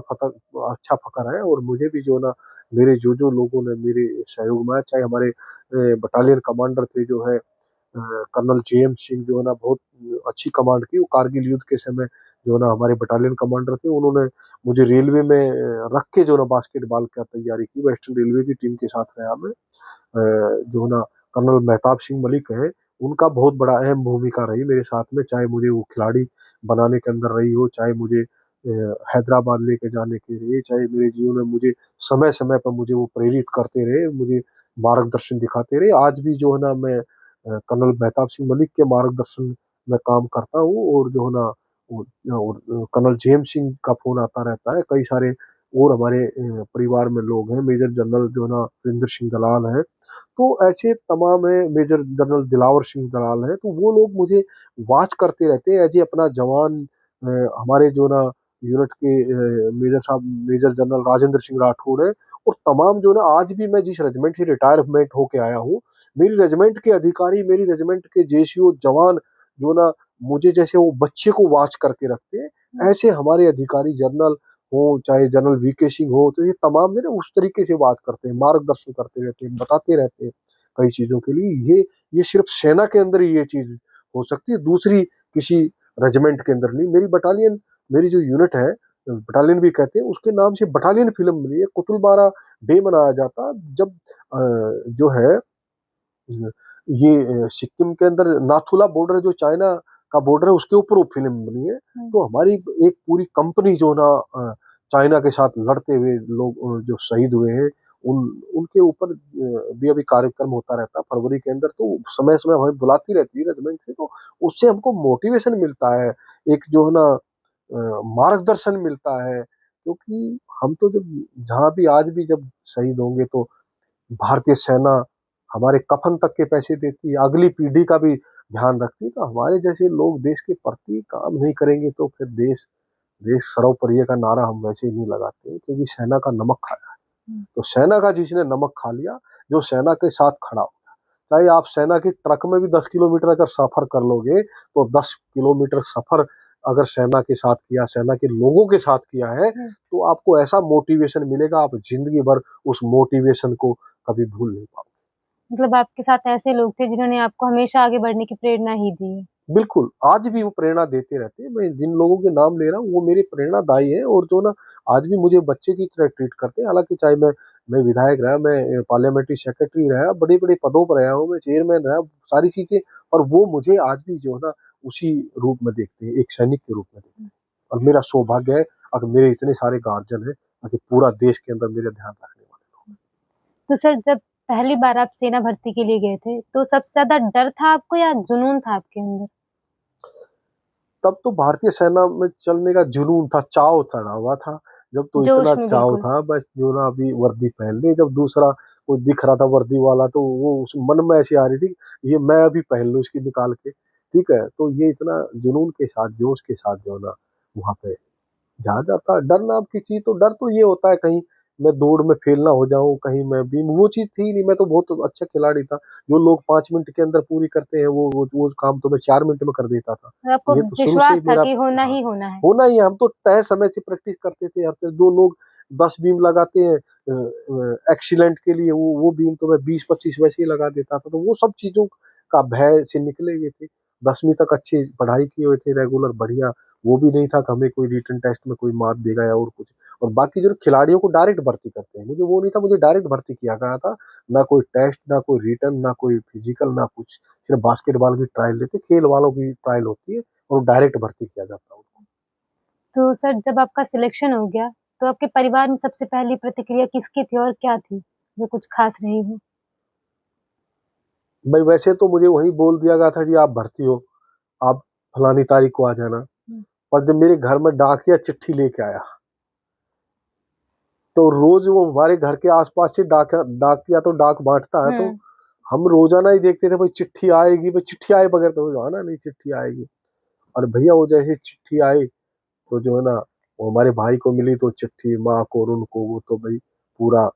अच्छा फ़क्र है। और मुझे भी जो है ना मेरे जो-जो लोगों ने मेरे सहयोग में, चाहे हमारे बटालियन कमांडर थे जो है कर्नल जेएम सिंह, जो है ना बहुत अच्छी कमांड की, वो कारगिल युद्ध के समय जो है ना हमारे बटालियन कमांडर थे, उन्होंने मुझे रेलवे में रख के जो है ना बास्केटबॉल का तैयारी की, वेस्टर्न रेलवे की टीम के साथ रहा मैं। जो है ना कर्नल मेहताब सिंह मलिक हैं, उनका बहुत बड़ा अहम भूमिका रही मेरे साथ में, चाहे मुझे वो खिलाड़ी बनाने के अंदर रही हो, चाहे मुझे हैदराबाद लेके जाने के लिए, चाहे मेरे जीवन में मुझे समय-समय पर मुझे वो प्रेरित करते रहे, मुझे मार्गदर्शन दिखाते रहे। आज भी जो है ना मैं कर्नल मेहताब सिंह मलिक के मार्गदर्शन में काम करता हूँ। और जो है ना कर्नल जेएम सिंह का फ़ोन आता रहता है, कई सारे और हमारे परिवार में लोग हैं, मेजर जनरल जो है ना वीरेंद्र सिंह दलाल हैं। तो ऐसे तमाम हैं, मेजर जनरल दिलावर सिंह दलाल हैं, तो वो लोग मुझे वॉच करते रहते हैं एज़ ए अपना जवान। हमारे जो ना यूनिट के मेजर जनरल राजेंद्र सिंह राठौड़ हैं, और तमाम जो ना आज भी मैं जिस रेजिमेंट से रिटायरमेंट होके आया हूँ, मेरी रेजिमेंट के अधिकारी, मेरी रेजिमेंट के जेसीओ जवान जो ना मुझे जैसे वो बच्चे को वॉच करके रखते हैं, ऐसे हमारे अधिकारी जनरल हो, चाहे जनरल वीके सिंह हो, तो ये तमाम जो है ना उस तरीके से बात करते हैं, मार्गदर्शन करते रहते हैं, बताते रहते हैं कई चीज़ों के लिए। ये सिर्फ़ सेना के अंदर ही ये चीज़ हो सकती है, दूसरी किसी रेजिमेंट के अंदर नहीं। मेरी बटालियन, मेरी जो यूनिट है, बटालियन भी कहते हैं, उसके नाम से बटालियन फ़िल्म बनी है, कुतुलबारा डे मनाया जाता जब जो है ये सिक्किम के अंदर नाथुला बॉर्डर जो चाइना का बॉर्डर है, उसके ऊपर वो फ़िल्म बनी है। हुँ। तो हमारी एक पूरी कंपनी जो ना चाइना के साथ लड़ते हुए लोग जो शहीद हुए हैं, उन उनके ऊपर भी अभी कार्यक्रम होता रहता है फरवरी के अंदर, तो समय-समय हमें बुलाती रहती है रेजिमेंट से, तो उससे हमको मोटिवेशन मिलता है, एक जो है ना मार्गदर्शन मिलता है। क्योंकि हम तो जब जहाँ भी आज भी जब शहीद होंगे, तो भारतीय सेना हमारे कफ़न तक के पैसे देती है, अगली पीढ़ी का भी ध्यान रखती है। तो हमारे जैसे लोग देश के प्रति काम नहीं करेंगे, तो फिर देश देश सर्वोपरि का नारा हम वैसे ही नहीं लगाते, क्योंकि सेना का नमक खाया है। हुँ। तो सेना का जिसने नमक खा लिया, जो सेना के साथ खड़ा हो गया, चाहे आप सेना की ट्रक में भी 10 किलोमीटर अगर सफ़र कर लोगे, तो 10 किलोमीटर सफ़र अगर सेना के साथ किया, सेना के लोगों के साथ किया है, हुँ। तो आपको ऐसा मोटिवेशन मिलेगा, आप ज़िंदगी भर उस मोटिवेशन को कभी भूल नहीं पाओगे। मतलब आपके साथ ऐसे लोग थे जिन्होंने आपको हमेशा आगे बढ़ने की प्रेरणा ही दी है। बिल्कुल, आज भी वो प्रेरणा देते रहते हैं। मैं जिन लोगों के नाम ले रहा हूँ, वो मेरे प्रेरणादायी हैं, और जो ना आज भी मुझे बच्चे की तरह ट्रीट करते हैं। हालाँकि चाहे मैं विधायक रहा, मैं पार्लियामेंट्री सेक्रेटरी रहा, बड़े-बड़े पदों पर रहा हूँ, मैं चेयरमैन रहा, सारी चीज़ें, और वो मुझे आज भी जो है ना उसी रूप में देखते हैं, एक सैनिक के रूप में देखते हैं। और मेरा सौभाग्य है, अगर मेरे इतने सारे गार्जियन हैं, ताकि पूरा देश के अंदर मेरा ध्यान रखने वाले लोग। तो सर जब पहली बार आप सेना भर्ती के लिए गए थे, तो सबसे ज़्यादा डर था आपको या जुनून था आपके अंदर? तब तो भारतीय सेना में चलने का जुनून था, चाव चढ़ा हुआ था। जब तो जोश इतना में चाव बिल्कुल। था बस जो ना अभी वर्दी पहन ली, जब दूसरा कोई दिख रहा था वर्दी वाला तो वो उस मन में ऐसी आ रही थी, ये मैं अभी पहन लूँ इसकी निकाल के, ठीक है? तो ये इतना जुनून के साथ, जोश के साथ जो है ना वहाँ पे जहाँ जाता है। डर नाम की चीज़ तो, डर तो ये होता है कहीं मैं दौड़ में फेल ना हो जाऊँ, कहीं मैं भी वो चीज़ थी ही नहीं, मैं तो बहुत अच्छा खिलाड़ी था। जो लोग 5 मिनट के अंदर पूरी करते हैं वो काम तो मैं 4 मिनट में कर देता था। और आपको ये तो शुरू से ही विश्वास था मेरा, कि होना हाँ, ही होना है। होना ही है, हम तो तय समय से प्रैक्टिस करते थे यार। फिर जो लोग 10 बीम लगाते हैं एक्सीलेंट के लिए, वो बीम तो मैं 20-25 वैसे ही लगा देता था। तो वो सब चीज़ों का भय से निकले हुए थे। 10वीं तक अच्छी पढ़ाई किए हुए थे रेगुलर बढ़िया, वो भी नहीं था कि हमें कोई रिटन टेस्ट में कोई मार देगा या और कुछ। और बाकी जो खिलाड़ियों को डायरेक्ट भर्ती करते हैं, मुझे वो नहीं था, मुझे डायरेक्ट भर्ती किया गया था। ना कोई टेस्ट, ना कोई रिटन, ना कोई फिजिकल, ना कुछ। सिर्फ बास्केटबॉल की ट्रायल लेते, खेल वालों की ट्रायल होती है और डायरेक्ट भर्ती किया जाता है उनको। तो सर जब आपका सिलेक्शन हो गया, तो आपके परिवार में सबसे पहली प्रतिक्रिया किसकी थी और क्या थी, जो कुछ खास रही हो? भाई वैसे तो मुझे वहीं बोल दिया गया था जी आप भर्ती हो, आप फलानी तारीख को आ जाना। हुँ, पर जब मेरे घर में डाकिया चिट्ठी लेके आया, तो रोज वो हमारे घर के आसपास से डाकिया तो डाक बांटता है, तो हुँ, हम रोजाना ही देखते थे भाई चिट्ठी आएगी, भाई चिट्ठी आए बगैर तो जाना नहीं, चिट्ठी आएगी। और भैया वो जैसे चिट्ठी आई तो जो है ना वो हमारे भाई को मिली, तो चिट्ठी माँ को और उनको, वो तो भाई पूरा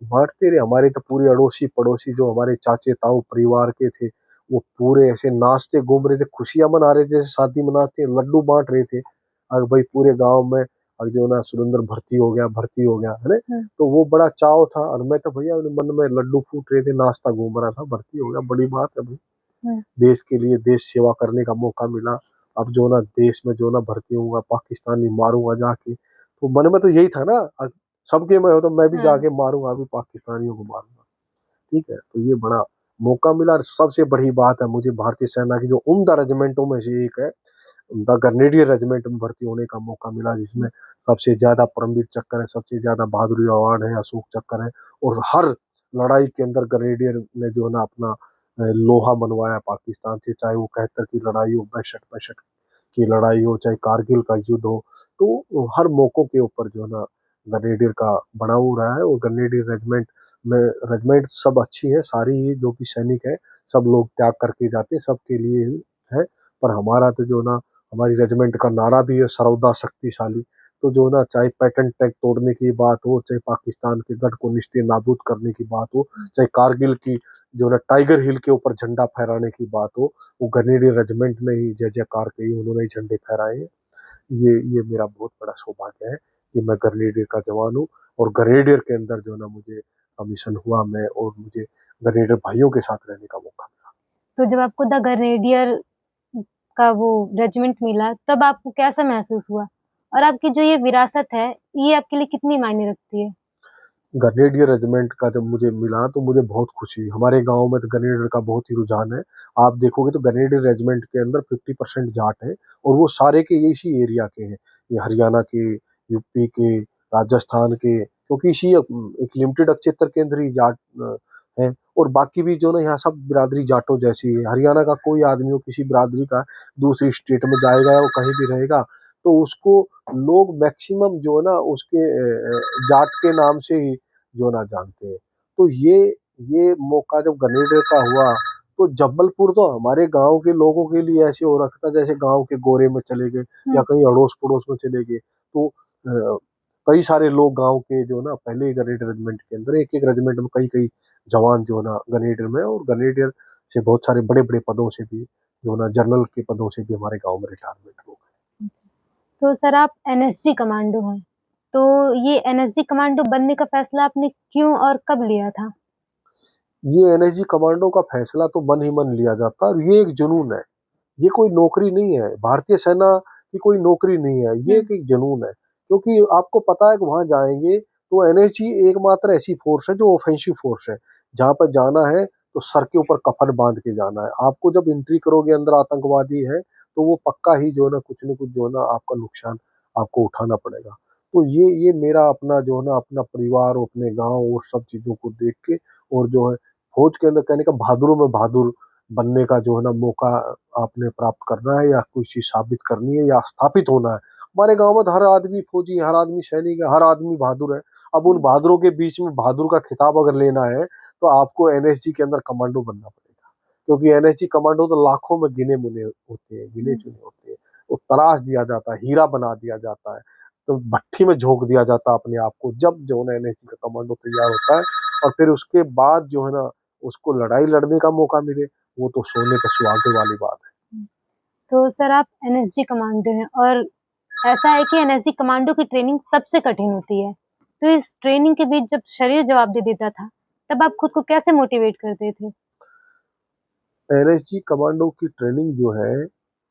बांटते रहे। हमारे तो पूरे अड़ोसी पड़ोसी जो हमारे चाचे ताऊ परिवार के थे, वो पूरे ऐसे नाचते घूम रहे थे, खुशियां मना रहे थे, जैसे शादी मनाते हैं, लड्डू बांट रहे थे। और भाई पूरे गांव में, और जो ना सुरेंद्र भर्ती हो गया, भर्ती हो गया है ना। हुँ, तो वो बड़ा चाव था, और मैं तो भैया मन में लड्डू फूट रहे थे, नाचता घूम रहा था, भर्ती हो गया, बड़ी बात है भाई। हुँ, देश के लिए देश सेवा करने का मौका मिला। अब जो ना देश में जो ना भर्ती होऊंगा, पाकिस्तानी मारूंगा जाके, तो मन में तो यही था ना, सबके में हो तो मैं भी हाँ, जाके मारूंगा, अभी पाकिस्तानियों को मारूंगा, ठीक है? तो ये बड़ा मौका मिला। और सबसे बड़ी बात है, मुझे भारतीय सेना की जो उम्दा रेजिमेंटों में से एक है, द ग्रेनेडियर रेजिमेंट में भर्ती होने का मौका मिला, जिसमें सबसे ज्यादा परमवीर चक्र है, सबसे ज्यादा बहादुरी अवार्ड है, अशोक चक्र है। और हर लड़ाई के अंदर ग्रेनेडियर ने जो है ना अपना लोहा मनवाया पाकिस्तान से, चाहे वो 71 की लड़ाई हो, 62-65 की लड़ाई हो, चाहे कारगिल का युद्ध हो। तो हर मौकों के ऊपर जो है ना ग्रेनेडियर का बनाव रहा है। और ग्रेनेडियर रेजिमेंट में, रेजिमेंट सब अच्छी है, सारी ही जो भी सैनिक है सब लोग त्याग करके जाते हैं, सबके लिए ही है। पर हमारा तो जो ना, हमारी रेजिमेंट का नारा भी है सर्वदा शक्तिशाली। तो जो ना चाहे पैटर्न टैग तोड़ने की बात हो, चाहे पाकिस्तान के गढ़ को निस्ते नाबूद करने की बात हो, चाहे कारगिल की जो ना टाइगर हिल के ऊपर झंडा फहराने की बात हो, वो ग्रेनेडियर रेजिमेंट ने ही जय जयकार की, उन्होंने ही झंडे फहराए हैं। ये मेरा बहुत बड़ा सौभाग्य है कि मैं ग्रेनेडियर का जवान हूँ। और ग्रेनेडियर के अंदर जो ना मुझे कमीशन हुआ, मैं, और मुझे ग्रेनेडियर भाइयों के साथ रहने का मौका मिला। तो जब आपको द ग्रेनेडियर का वो रेजिमेंट मिला, तब आपको कैसा महसूस हुआ? और आपकी जो ये विरासत है, ये आपके लिए कितनी मायने रखती है? ग्रेनेडियर रेजिमेंट का जब मुझे मिला तो मुझे बहुत खुशी हुई। हमारे गांव में तो ग्रेनेडियर का बहुत ही रुझान है। आप देखोगे तो ग्रेनेडियर रेजिमेंट के अंदर 50% जाट है, और वो सारे के ये इसी एरिया के हैं, ये हरियाणा के, यूपी के, राजस्थान के, क्योंकि इसी एक लिमिटेड अक्षेत्र के अंदर ही जाट है। और बाकी भी जो ना यहाँ सब बिरादरी जाटों जैसी है। हरियाणा का कोई आदमी हो किसी बिरादरी का दूसरी स्टेट में जाएगा या वो कहीं भी रहेगा, तो उसको लोग मैक्सिमम जो है ना उसके जाट के नाम से ही जो ना जानते हैं। तो ये मौका जब ग्रेनेडियर का हुआ, तो जबलपुर तो हमारे गांव के लोगों के लिए ऐसे हो रखा था जैसे गांव के गोरे में चले गए, या हुँ, कहीं अड़ोस पड़ोस में चले गए। तो कई सारे लोग गांव के जो ना पहले ही ग्रेनेडियर रेजिमेंट के अंदर, एक एक रेजिमेंट में कई कई जवान जो ना ग्रेनेडियर में, और ग्रेनेडियर से बहुत सारे बड़े बड़े पदों से भी जो ना जनरल के पदों से भी हमारे गांव में रिटायरमेंट हो गए। अच्छा। तो सर आप एनएसजी कमांडो हैं, तो ये एनएसजी कमांडो बनने का फैसला आपने क्यों और कब लिया था? ये एनएसजी कमांडो का फैसला तो मन ही मन लिया जाता है, और ये एक जुनून है। ये कोई नौकरी नहीं है, भारतीय सेना की कोई नौकरी नहीं है, ये हुँ, एक जुनून है। क्योंकि आपको पता है कि वहां जाएंगे तो एनएसजी एकमात्र ऐसी फोर्स है जो ऑफेंसिव फोर्स है। जहां पर जाना है तो सर के ऊपर कफन बांध के जाना है। आपको जब एंट्री करोगे अंदर आतंकवादी है, तो वो पक्का ही जो है ना कुछ न कुछ जो है ना आपका नुकसान आपको उठाना पड़ेगा। तो ये मेरा अपना जो है ना अपना परिवार और अपने गांव और सब चीजों को देख के, और जो है फौज के अंदर कहने का बहादुरों में बहादुर बनने का जो है ना मौका आपने प्राप्त करना है, या कोई चीज साबित करनी है या स्थापित होना है, हमारे गांव में तो हर आदमी फौजी है, हर आदमी सैनिक है, हर आदमी बहादुर है। अब उन बहादुरों के बीच में बहादुर का खिताब अगर लेना है तो आपको एनएसजी के अंदर कमांडो बनना पड़ेगा, क्योंकि एनएसजी कमांडो तो लाखों में गिने मुने होते हैं, गिने चुने होते हैं। वो तराश दिया जाता है, हीरा बना दिया जाता है, तो भट्ठी में झोंक दिया जाता है अपने आप को, जब जो है ना एनएसजी का कमांडो तैयार होता है। और फिर उसके बाद जो है ना उसको लड़ाई लड़ने का मौका मिले, वो तो सोने पे सुहागे वाली बात है। तो सर आप एनएसजी कमांडो हैं और ऐसा है कि एनएसजी कमांडो की ट्रेनिंग सबसे कठिन होती है। तो इस ट्रेनिंग के बीच जब शरीर जवाब दे देता था, तब आप खुद को कैसे मोटिवेट करते थे? एनएसजी कमांडो की ट्रेनिंग जो है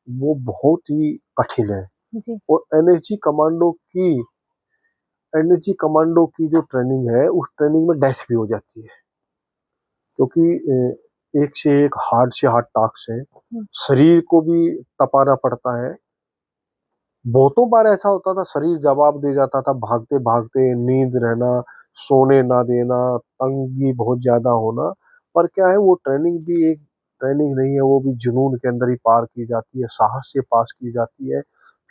वो बहुत ही कठिन है। जी। और एनएसजी कमांडो की जो ट्रेनिंग है उस ट्रेनिंग में डेथ भी हो जाती है, क्योंकि एक से एक हार्ड से हार्ड टास्क है, शरीर को भी तपाना पड़ता है। बहुतों बार ऐसा होता था शरीर जवाब दे जाता था, भागते भागते नींद रहना, सोने ना देना, तंगी बहुत ज्यादा होना। पर क्या है, वो ट्रेनिंग भी एक ट्रेनिंग नहीं है, वो भी जुनून के अंदर ही पार की जाती है, साहस से पास की जाती है।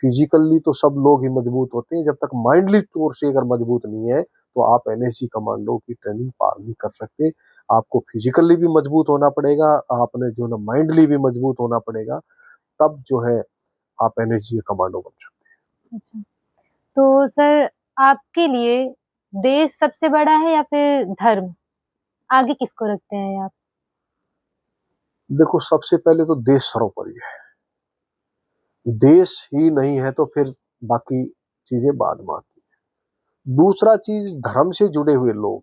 फिजिकली तो सब लोग ही मजबूत होते हैं, जब तक माइंडली तौर से अगर मजबूत नहीं है तो आप एनएसजी कमांडो की ट्रेनिंग पार नहीं कर सकते। आपको फिजिकली भी मजबूत होना पड़ेगा, आपने जो ना माइंडली भी मजबूत होना पड़ेगा, तब जो है आप एनएसजी कमांडो बन सकते हैं। अच्छा। तो सर आपके लिए देश सबसे बड़ा है या फिर धर्म? आगे किसको रखते हैं आप? देखो, सबसे पहले तो देश सर्वोपरि है। देश ही नहीं है तो फिर बाकी चीजें बाद में आती है। दूसरा चीज, धर्म से जुड़े हुए लोग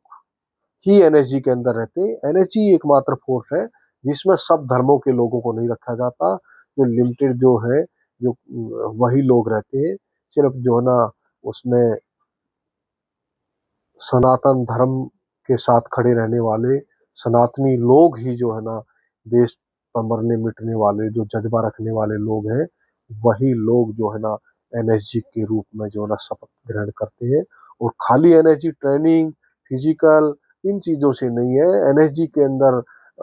ही एनएसजी के अंदर रहते हैं। एनएसजी एकमात्र फोर्स है जिसमें सब धर्मों के लोगों को नहीं रखा जाता। जो लिमिटेड जो है, जो वही लोग रहते हैं। सिर्फ जो है ना उसमें सनातन धर्म के साथ खड़े रहने वाले सनातनी लोग ही जो है ना, देश पर मरने मिटने वाले जो जज्बा रखने वाले लोग हैं, वही लोग जो है ना एनएसजी के रूप में जो है ना शपथ ग्रहण करते हैं। और खाली एनएसजी ट्रेनिंग, फिजिकल, इन चीजों से नहीं है। एनएसजी के अंदर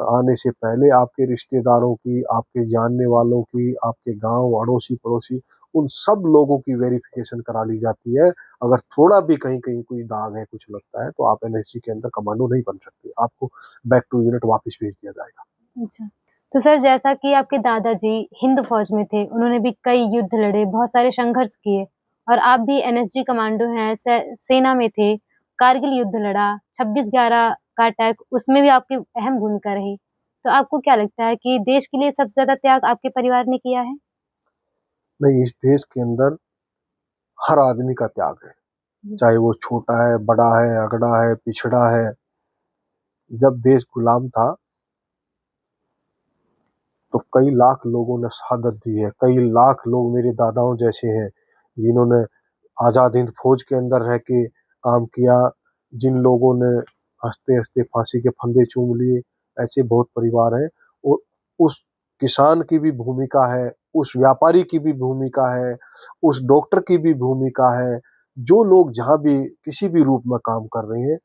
आने से पहले आपके रिश्तेदारों की, आपके जानने वालों की, आपके गांव अड़ोसी पड़ोसी, उन सब लोगों की वेरिफिकेशन करा ली जाती है। अगर थोड़ा भी कहीं कहीं कोई दाग है, कुछ लगता है, तो आप एनएसजी के अंदर कमांडो नहीं बन सकते, आपको बैक टू यूनिट वापस भेज दिया जाएगा। अच्छा। तो सर जैसा कि आपके दादाजी हिंद फौज में थे, उन्होंने भी कई युद्ध लड़े, बहुत सारे संघर्ष किए और आप भी एनएसजी कमांडो हैं, सेना में थे, कारगिल युद्ध लड़ा, 26/11 का अटैक, उसमें भी आपकी अहम भूमिका रही। तो आपको क्या लगता है कि देश के लिए सबसे ज्यादा त्याग आपके परिवार ने किया है? नहीं, इस देश के अंदर हर आदमी का त्याग है, चाहे वो छोटा है, बड़ा है, अगड़ा है, पिछड़ा है। जब देश गुलाम था तो कई लाख लोगों ने शहादत दी है। कई लाख लोग मेरे दादाओं जैसे हैं जिन्होंने आजाद हिंद फौज के अंदर रह के काम किया, जिन लोगों ने हंसते हंसते फांसी के फंदे चूम लिए। ऐसे बहुत परिवार हैं। और उस किसान की भी भूमिका है, उस व्यापारी की भी भूमिका है, उस डॉक्टर की भी भूमिका है। जो लोग जहाँ भी किसी भी रूप में काम कर रहे हैं,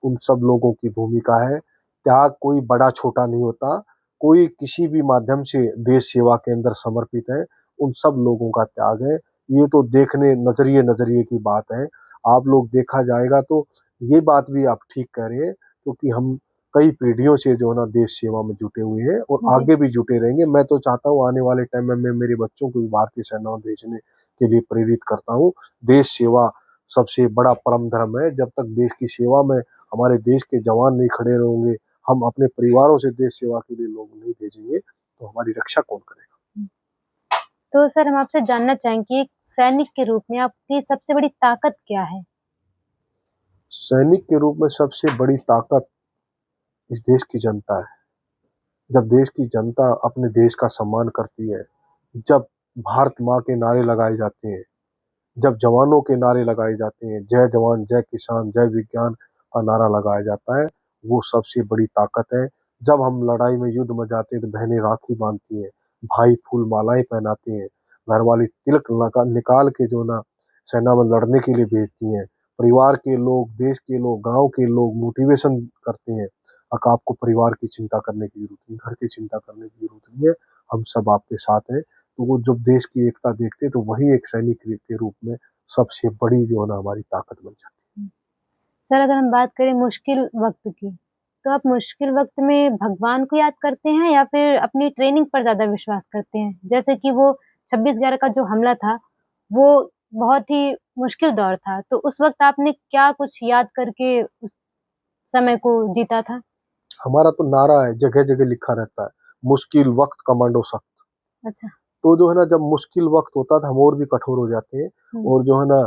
उन सब लोगों की भूमिका है। त्याग कोई बड़ा छोटा नहीं होता, कोई किसी भी माध्यम से देश सेवा के अंदर समर्पित है, उन सब लोगों का त्याग है। ये तो देखने नजरिए नजरिए की बात है। आप लोग देखा जाएगा तो ये बात भी आप ठीक कह रहे हैं, क्योंकि हम कई पीढ़ियों से जो है ना देश सेवा में जुटे हुए हैं और जी। आगे भी जुटे रहेंगे। मैं तो चाहता हूँ आने वाले टाइम में मैं मेरे बच्चों को भी भारतीय सेना में भेजने के लिए प्रेरित करता हूँ। देश सेवा सबसे बड़ा परम धर्म है। जब तक देश की सेवा में हमारे देश के जवान नहीं खड़े रहेंगे, हम अपने परिवारों से देश सेवा के लिए लोग नहीं भेजेंगे, तो हमारी रक्षा कौन करेगा। तो सर हम आपसे जानना चाहेंगे कि एक सैनिक के रूप में आपकी सबसे बड़ी ताकत क्या है? सैनिक के रूप में सबसे बड़ी ताकत इस देश की जनता है। जब देश की जनता अपने देश का सम्मान करती है, जब भारत माँ के नारे लगाए जाते हैं, जब जवानों के नारे लगाए जाते हैं, जय जवान जय किसान जय विज्ञान का नारा लगाया जाता है, वो सबसे बड़ी ताकत है। जब हम लड़ाई में युद्ध में जाते हैं तो बहनें राखी बांधती हैं, भाई फूल मालाएं पहनाते हैं, घर वाली तिलक निकाल के जो ना सेना में लड़ने के लिए भेजती हैं। परिवार के लोग, देश के लोग, गांव के लोग मोटिवेशन करते हैं, आपको परिवार की चिंता करने की जरूरत नहीं, घर की चिंता करने की जरूरत नहीं है, हम सब आपके साथ हैं। तो वो जब देश की एकता देखते तो वही एक सैनिक के रूप में सबसे बड़ी जो है ना हमारी ताकत बन जाती सर अगर हम बात करें मुश्किल वक्त की, तो आप मुश्किल वक्त में भगवान को याद करते हैं या फिर अपनी ट्रेनिंग पर ज्यादा विश्वास करते हैं? जैसे कि वो 26/11 का जो हमला था, वो बहुत ही मुश्किल दौर था, तो उस वक्त आपने क्या कुछ याद करके उस समय को जीता था? है। हमारा तो नारा है, जगह जगह लिखा रहता है, मुश्किल वक्त कमांडो सख्त। अच्छा। तो जो है ना जब मुश्किल वक्त होता है तो हम और भी कठोर हो जाते हैं। और जो है ना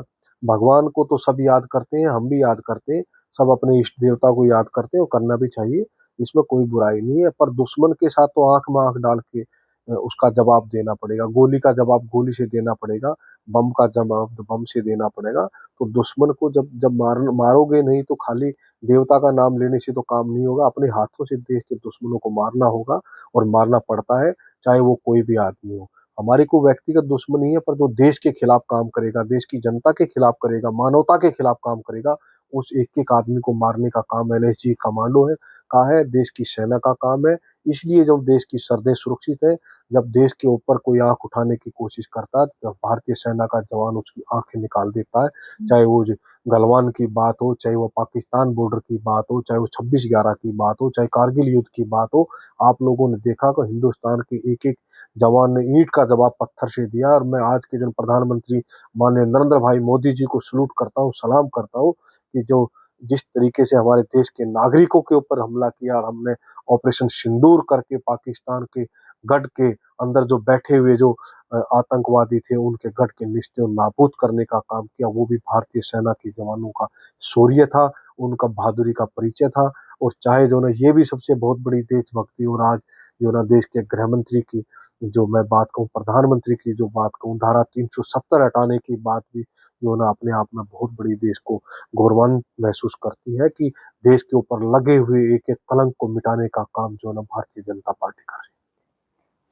भगवान को तो सब याद करते हैं, हम भी याद करते हैं, सब अपने इष्ट देवता को याद करते हैं और करना भी चाहिए, इसमें कोई बुराई नहीं है। पर दुश्मन के साथ तो आंख में आंख डाल के उसका जवाब देना पड़ेगा, गोली का जवाब गोली से देना पड़ेगा, बम का जवाब बम से देना पड़ेगा। तो दुश्मन को जब जब मारोगे नहीं तो खाली देवता का नाम लेने से तो काम नहीं होगा, अपने हाथों से देश के दुश्मनों को मारना होगा और मारना पड़ता है, चाहे वो कोई भी आदमी हो। हमारी कोई व्यक्तिगत दुश्मनी है, पर जो देश के खिलाफ काम करेगा, देश की जनता के खिलाफ करेगा, मानवता के खिलाफ काम करेगा, उस एक एक आदमी को मारने का काम एनएसजी कमांडो है का है, देश की सेना का काम है। इसलिए जब देश की सरहदें सुरक्षित है, जब देश के ऊपर कोई आंख उठाने की कोशिश करता है, तो भारतीय सेना का जवान उसकी आंखें निकाल देता है। चाहे वो गलवान की बात हो, चाहे वो पाकिस्तान बॉर्डर की बात हो, चाहे वो 26/11 की बात हो, चाहे कारगिल युद्ध की बात हो। आप लोगों ने देखा कि हिंदुस्तान के एक एक जवान ने ईंट का जवाब पत्थर से दिया। और मैं आज के जो प्रधानमंत्री माननीय नरेंद्र भाई मोदी जी को सलूट करता हूँ, सलाम करता हूँ कि जो जिस तरीके से हमारे देश के नागरिकों के ऊपर हमला किया, और हमने ऑपरेशन सिंदूर करके पाकिस्तान के गढ़ के अंदर जो बैठे हुए जो आतंकवादी थे उनके गढ़ के निस्ते नाबूद करने का काम किया, वो भी भारतीय सेना के जवानों का शौर्य था, उनका बहादुरी का परिचय था। और चाहे जो ना ये भी सबसे बहुत बड़ी देशभक्ति, और आज जो ना देश के गृह मंत्री की जो मैं बात कहूँ, प्रधानमंत्री की जो बात कहूँ, धारा 370 हटाने की बात भी जो ना अपने आप में बहुत बड़ी देश को गौरवान्वित महसूस करती है कि देश के ऊपर लगे हुए एक एक कलंक को मिटाने का काम जो ना भारतीय जनता पार्टी कर रही है।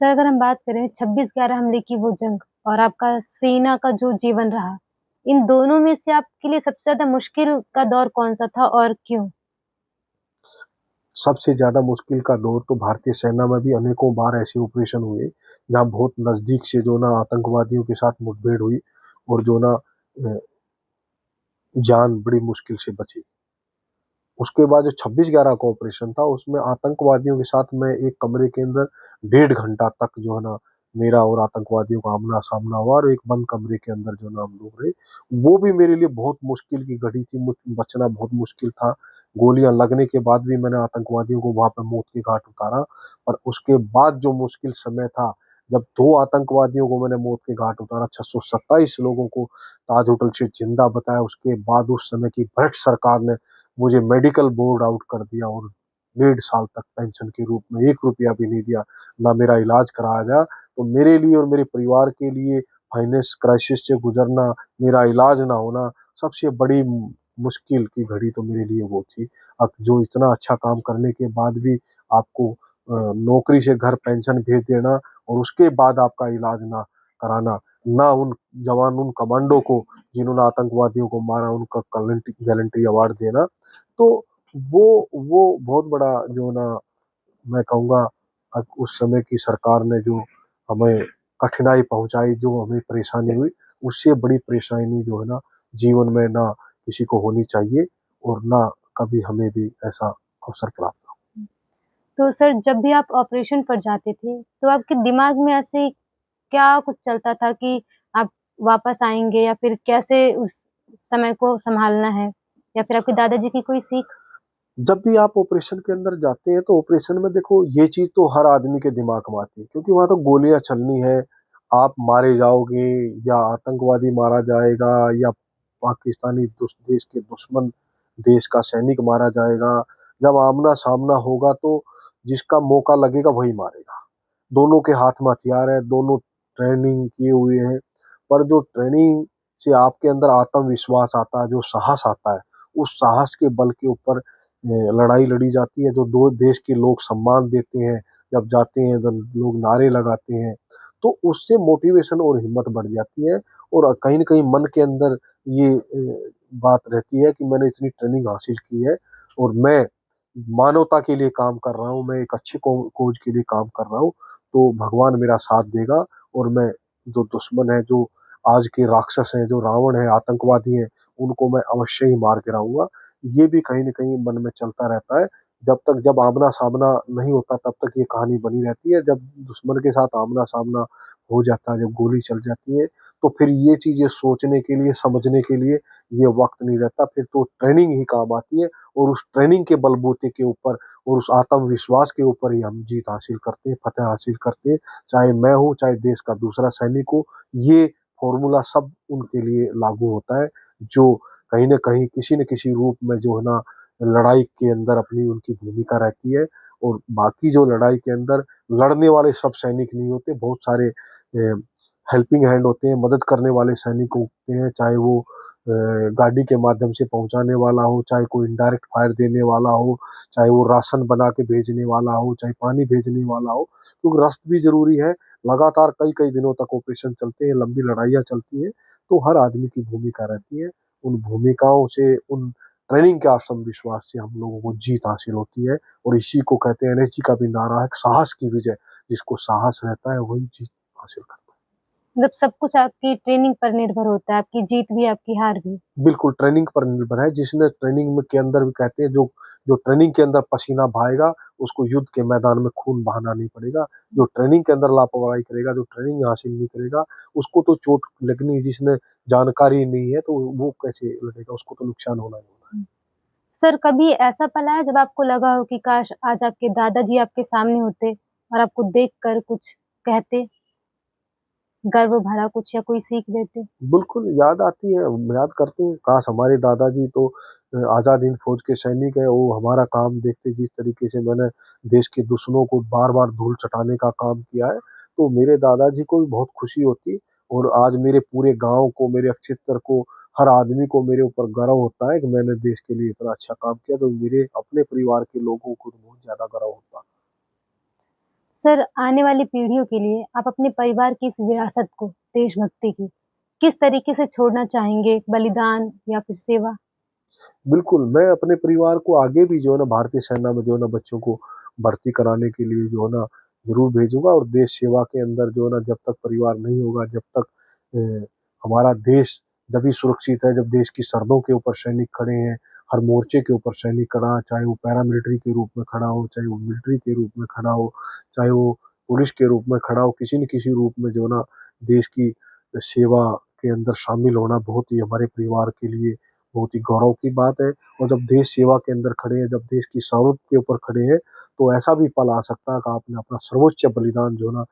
सर अगर हम बात करें 26/11 हमले की वो जंग और आपका सेना का जो जीवन रहा, इन दोनों में से आपके लिए सबसे ज्यादा मुश्किल का दौर कौन सा था और क्यों? सबसे ज्यादा मुश्किल का दौर तो भारतीय सेना में भी अनेकों बार ऐसे ऑपरेशन हुए जहां बहुत नजदीक से जो ना आतंकवादियों के साथ मुठभेड़ हुई, और जो ना अ, जान बड़ी मुश्किल से बची। उसके बाद जो 26/11 का ऑपरेशन था उसमें आतंकवादियों के साथ मैं एक कमरे के अंदर 1.5 घंटा तक जो है ना मेरा और आतंकवादियों का आमना सामना हुआ, और एक बंद कमरे के अंदर जो ना हम लोग रहे। वो भी मेरे लिए बहुत मुश्किल की घड़ी थी, बचना बहुत मुश्किल था। गोलियां लगने के बाद भी मैंने आतंकवादियों को वहां पर मौत के घाट उतारा। पर उसके बाद जो मुश्किल समय था, जब 2 आतंकवादियों को मैंने मौत के घाट उतारा, 627 लोगों को ताज होटल से जिंदा बताया, उसके बाद उस समय की भ्रष्ट सरकार ने मुझे मेडिकल बोर्ड आउट कर दिया, और 1.5 साल तक पेंशन के रूप में 1 रुपया भी नहीं दिया, ना मेरा इलाज कराया गया। तो मेरे लिए और मेरे परिवार के लिए फाइनेंस क्राइसिस से गुजरना, मेरा इलाज ना होना, सबसे बड़ी मुश्किल की घड़ी तो मेरे लिए वो थी। अब जो इतना अच्छा काम करने के बाद भी आपको नौकरी से घर पेंशन भेज देना, और उसके बाद आपका इलाज ना कराना, ना उन जवान उन कमांडो को जिन्होंने आतंकवादियों को मारा उनका गैलेंट्री अवार्ड देना, तो वो बहुत बड़ा जो ना मैं कहूँगा उस समय की सरकार ने जो हमें कठिनाई पहुँचाई, जो हमें परेशानी हुई, उससे बड़ी परेशानी जो है ना जीवन में ना किसी को होनी चाहिए, और ना कभी हमें भी ऐसा अवसर प्राप्त हो। तो सर जब भी आप ऑपरेशन पर जाते थे, तो आपके दिमाग में ऐसे क्या कुछ चलता था कि आप वापस आएँगे या फिर कैसे उस समय को सँभालना है? या फिर आपके दादाजी की कोई सीख? जब भी आप ऑपरेशन के अंदर जाते हैं तो ऑपरेशन में देखो ये चीज तो हर आदमी के दिमाग में आती है, क्योंकि वहां तो गोलियां चलनी है, आप मारे जाओगे या आतंकवादी मारा जाएगा या पाकिस्तानी देश के दुश्मन देश का सैनिक मारा जाएगा। जब आमना सामना होगा तो जिसका मौका लगेगा वही मारेगा। दोनों के हाथ में हथियार है, दोनों ट्रेनिंग किए हुए हैं। पर जो ट्रेनिंग से आपके अंदर आत्मविश्वास आता है, जो साहस आता है, उस साहस के बल के ऊपर लड़ाई लड़ी जाती है, जो दो देश के लोग सम्मान देते हैं, जब जाते हैं तो लोग नारे लगाते हैं, तो उससे मोटिवेशन और हिम्मत बढ़ जाती है। और कहीं न कहीं मन के अंदर ये बात रहती है कि मैंने इतनी ट्रेनिंग हासिल की है और मैं मानवता के लिए काम कर रहा हूँ, मैं एक अच्छी कौज के लिए काम कर रहा हूँ, तो भगवान मेरा साथ देगा और मैं जो दुश्मन है, जो आज के राक्षस हैं, जो रावण है, आतंकवादी हैं, उनको मैं अवश्य ही मार गिराऊँगा। ये भी कहीं न कहीं मन में चलता रहता है। जब आमना-सामना नहीं होता तब तक ये कहानी बनी रहती है। जब दुश्मन के साथ आमना-सामना हो जाता है, जब गोली चल जाती है, तो फिर ये चीज़ें सोचने के लिए, समझने के लिए ये वक़्त नहीं रहता। फिर तो ट्रेनिंग ही काम आती है और उस ट्रेनिंग के बलबूते के ऊपर और उस आत्मविश्वास के ऊपर ही हम जीत हासिल करते हैं, फ़तह हासिल करते हैं। चाहे मैं हूँ, चाहे देश का दूसरा सैनिक हो, ये फ़ॉर्मूला सब उनके लिए लागू होता है, जो कहीं न कहीं किसी न किसी रूप में जो है ना लड़ाई के अंदर अपनी उनकी भूमिका रहती है। और बाकी जो लड़ाई के अंदर लड़ने वाले सब सैनिक नहीं होते, बहुत सारे हेल्पिंग हैंड होते हैं, मदद करने वाले सैनिक होते हैं, चाहे वो गाड़ी के माध्यम से पहुँचाने वाला हो, चाहे कोई इनडायरेक्ट फायर देने वाला हो, चाहे वो राशन बना के भेजने वाला हो, चाहे पानी भेजने वाला हो, क्योंकि रास्ता भी ज़रूरी है। लगातार कई-कई दिनों तक ऑपरेशन चलते हैं, लंबी लड़ाइयाँ चलती हैं, तो हर आदमी की भूमिका रहती है। उन भूमिकाओं से, उन ट्रेनिंग के आत्मविश्वास से हम लोगों को जीत हासिल होती है और इसी को कहते हैं, एनएसजी का भी नारा है, साहस की विजय। जिसको साहस रहता है वही जीत हासिल करता है। मतलब सब कुछ आपकी ट्रेनिंग पर निर्भर होता है, आपकी जीत भी, आपकी हार भी। बिल्कुल ट्रेनिंग पर निर्भर है, जिसने ट्रेनिंग में के अंदर भी कहते हैं, जो जो ट्रेनिंग के अंदर पसीना बहाएगा, उसको युद्ध के मैदान में खून बहाना नहीं पड़ेगा। जो ट्रेनिंग के अंदर लापरवाही करेगा, जो ट्रेनिंग हासिल नहीं करेगा, उसको तो चोट लगनी, जिसने जानकारी नहीं है, तो वो कैसे लड़ेगा, उसको तो नुकसान होना ही होना है। सर, कभी ऐसा पला है जब आपको लगा हो कि काश आज आपके दादाजी आपके सामने होते और आपको देखकर कुछ कहते, गर्व भरा कुछ या कोई सीख देते? बिल्कुल, याद आती है, हम याद करते हैं, काश हमारे दादाजी तो आज़ाद हिंद फ़ौज के सैनिक हैं, वो हमारा काम देखते, जिस तरीके से मैंने देश के दुश्मनों को बार-बार धूल चटाने का काम किया है, तो मेरे दादाजी को भी बहुत खुशी होती और आज मेरे पूरे गाँव को, मेरे क्षेत्र को, हर आदमी को मेरे ऊपर गर्व होता है कि मैंने देश के लिए इतना अच्छा काम किया, तो मेरे अपने परिवार के लोगों को तो बहुत ज़्यादा गर्व होता। सर, आने वाली पीढ़ियों के लिए आप अपने परिवार की इस विरासत को, देशभक्ति की, किस तरीके से छोड़ना चाहेंगे? बलिदान या फिर सेवा? बिल्कुल, मैं अपने परिवार को आगे भी जो है ना भारतीय सेना में जो है ना बच्चों को भर्ती कराने के लिए जो है ना ज़रूर भेजूँगा और देश सेवा के अंदर जो है ना जब तक परिवार नहीं होगा, जब तक हमारा देश जभी सुरक्षित है, जब देश की सरहदों के ऊपर सैनिक खड़े हैं, हर मोर्चे के ऊपर सैनिक खड़ा है, चाहे वो पैरामिलिट्री के रूप में खड़ा हो, चाहे वो मिलिट्री के रूप में खड़ा हो, चाहे वो पुलिस के रूप में खड़ा हो, किसी न किसी रूप में जो है ना देश की सेवा के अंदर शामिल होना बहुत ही हमारे परिवार के लिए बहुत ही गौरव की बात है। और जब देश सेवा के अंदर खड़े हैं, जब देश की सरहद के ऊपर खड़े हैं, तो ऐसा भी पल आ सकता है कि आपने अपना सर्वोच्च बलिदान जो है ना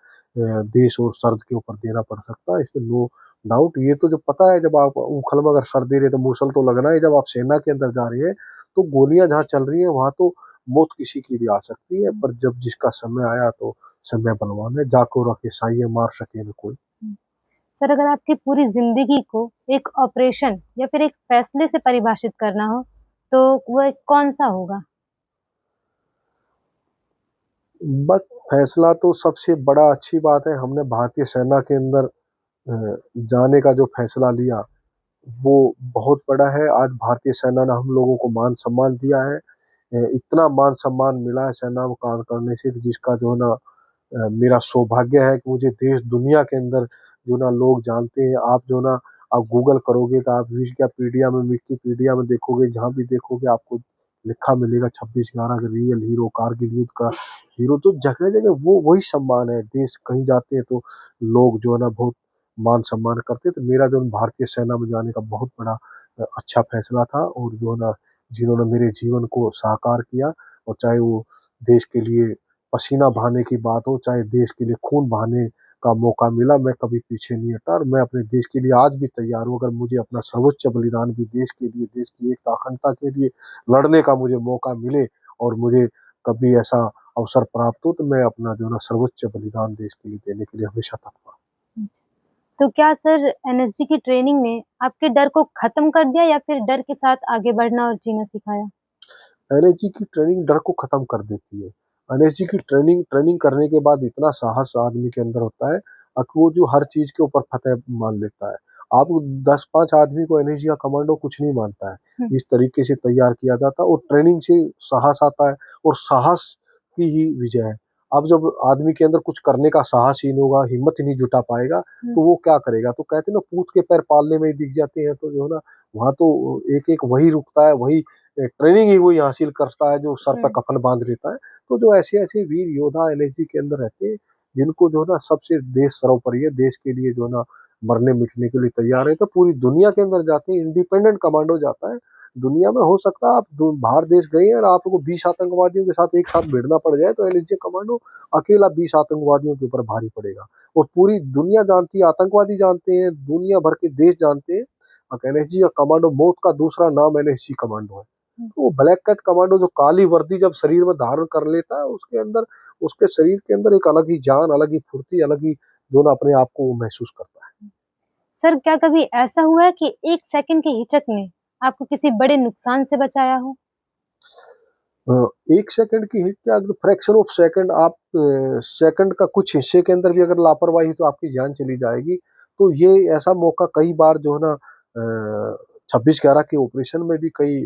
देश और सरहद के ऊपर देना पड़ सकता है, इसमें नो डाउट। ये तो जब पता है, जब आप उखल में अगर सर दे रहे हैं तो मूसल तो लगना है। जब आप सेना के अंदर जा रहे हैं, तो गोलियाँ जहाँ चल रही हैं, वहाँ तो मौत किसी की भी आ सकती है, पर जब जिसका समय आया तो समय बलवान है, जाको रखे साइयाँ मार सके न कोई। सर, अगर आपकी पूरी ज़िंदगी को एक ऑपरेशन या फिर एक फैसले से परिभाषित करना हो, तो वह कौन-सा होगा? बस फैसला तो सबसे बड़ा अच्छी बात है, हमने भारतीय सेना के अंदर जाने का जो फैसला लिया, वो बहुत बड़ा है। आज भारतीय सेना ने हम लोगों को मान-सम्मान दिया है। इतना मान-सम्मान मिला है सेना में कार्य करने से कि जिसका जो है ना मेरा सौभाग्य है कि मुझे देश दुनिया के अंदर जो ना लोग जानते हैं। आप जो ना आप गूगल करोगे तो आप विकिपीडिया में देखोगे, जहाँ भी देखोगे आपको लिखा मिलेगा 26/11 रियल हीरो, कारगिल युद्ध का हीरो। तो जगह-जगह वो वही सम्मान है। देश कहीं जाते हैं तो लोग जो है ना बहुत मान-सम्मान करते हैं। तो मेरा जो भारतीय सेना में जाने का बहुत बड़ा अच्छा फैसला था और जो है ना जिन्होंने मेरे जीवन को साकार किया, और चाहे वो देश के लिए पसीना बहाने की बात हो, चाहे देश के लिए खून बहाने का मौका मिला, मैं कभी पीछे नहीं हटा और मैं अपने देश के लिए आज भी तैयार हूँ। अगर मुझे अपना सर्वोच्च बलिदान भी देश के लिए, देश की एकता अखंडता के लिए लड़ने का मुझे मौका मिले और मुझे कभी ऐसा अवसर प्राप्त हो, तो मैं अपना जो है ना सर्वोच्च बलिदान देश के लिए देने के लिए हमेशा तत्पर। तो क्या सर एनएसजी की ट्रेनिंग ने आपके डर को खत्म कर दिया या फिर डर के साथ आगे बढ़ना और जीना सिखाया? एनएसजी की ट्रेनिंग डर को खत्म कर देती है। एनएसजी की ट्रेनिंग ट्रेनिंग करने के बाद इतना साहस आदमी के अंदर होता है कि वो जो हर चीज़ के ऊपर फ़तेह मान लेता है। आप 10-5 आदमी को एनएसजी का कमांडो कुछ नहीं मानता है। हुँ। इस तरीके से तैयार किया जाता है और ट्रेनिंग से साहस आता है और साहस की ही विजय है। अब जब आदमी के अंदर कुछ करने का साहस ही नहीं होगा, हिम्मत ही नहीं जुटा पाएगा, तो वो क्या करेगा? तो कहते हैं ना, पूत के पैर पालने में ही दिख जाते हैं। तो जो है ना, वहाँ तो एक-एक वही रुकता है, वही ट्रेनिंग ही वही हासिल करता है जो सर पे कफन बाँध लेता है। तो जो ऐसे-ऐसे वीर योद्धा एनएसजी के अंदर रहते हैं, जिनको जो है ना सबसे देश सर्वोपरि है, देश के लिए जो है ना मरने-मिटने के लिए तैयार है, तो पूरी दुनिया के अंदर जाते हैं, इंडिपेंडेंट कमांडो जाता है। दुनिया में हो सकता है आप बाहर देश गए हैं और आपको 20 आतंकवादियों के साथ एक साथ भिड़ना पड़ जाए, तो एनएसजी कमांडो अकेला 20 आतंकवादियों के ऊपर भारी पड़ेगा। और पूरी दुनिया जानती है, आतंकवादी जानते हैं, दुनिया भर के देश जानते हैं, एनएसजी का कमांडो मौत का दूसरा नाम एनएसजी कमांडो है। तो वो ब्लैक कैट कमांडो जो काली वर्दी जब शरीर में धारण कर लेता है, उसके अंदर, उसके शरीर के अंदर एक अलग ही जान, अलग ही फुर्ती, अलग ही जो ना अपने आप को वो महसूस करता है। सर, क्या कभी ऐसा हुआ है कि 1 सेकंड की हिचक ने आपको किसी बड़े नुकसान से बचाया हो? 1 सेकंड की हिट क्या, अगर फ्रैक्शन ऑफ सेकंड आप सेकंड का कुछ हिस्से के अंदर भी अगर लापरवाही हुई तो आपकी जान चली जाएगी। तो ये ऐसा मौका कई बार जो है ना 26/11 के ऑपरेशन में भी कई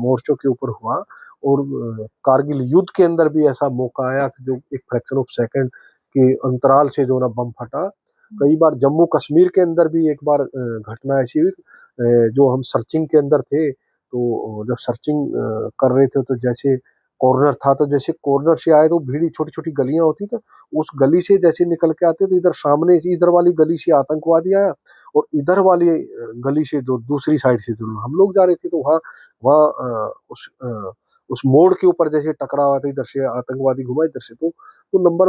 मोर्चों के ऊपर हुआ, और कारगिल युद्ध के अंदर भी ऐसा मौका आया कि जो एक फ्रैक्शन ऑफ सेकंड के अंतराल से जो ना बम फटा। कई बार जम्मू कश्मीर के अंदर भी एक बार घटना ऐसी हुई, जो हम सर्चिंग के अंदर थे, तो जब सर्चिंग कर रहे थे, तो जैसे कॉर्नर था, तो जैसे कॉर्नर से आए तो भीड़, छोटी-छोटी गलियाँ होती, तो उस गली से जैसे निकल के आते, तो इधर सामने से इधर वाली गली से आतंकवादी आया, और इधर वाली गली से जो दूसरी साइड से जो हम लोग जा रहे थे, तो वहाँ वहाँ उस मोड़ के ऊपर जैसे टकरा हुआ था, इधर से आतंकवादी घुमा इधर से, तो नंबर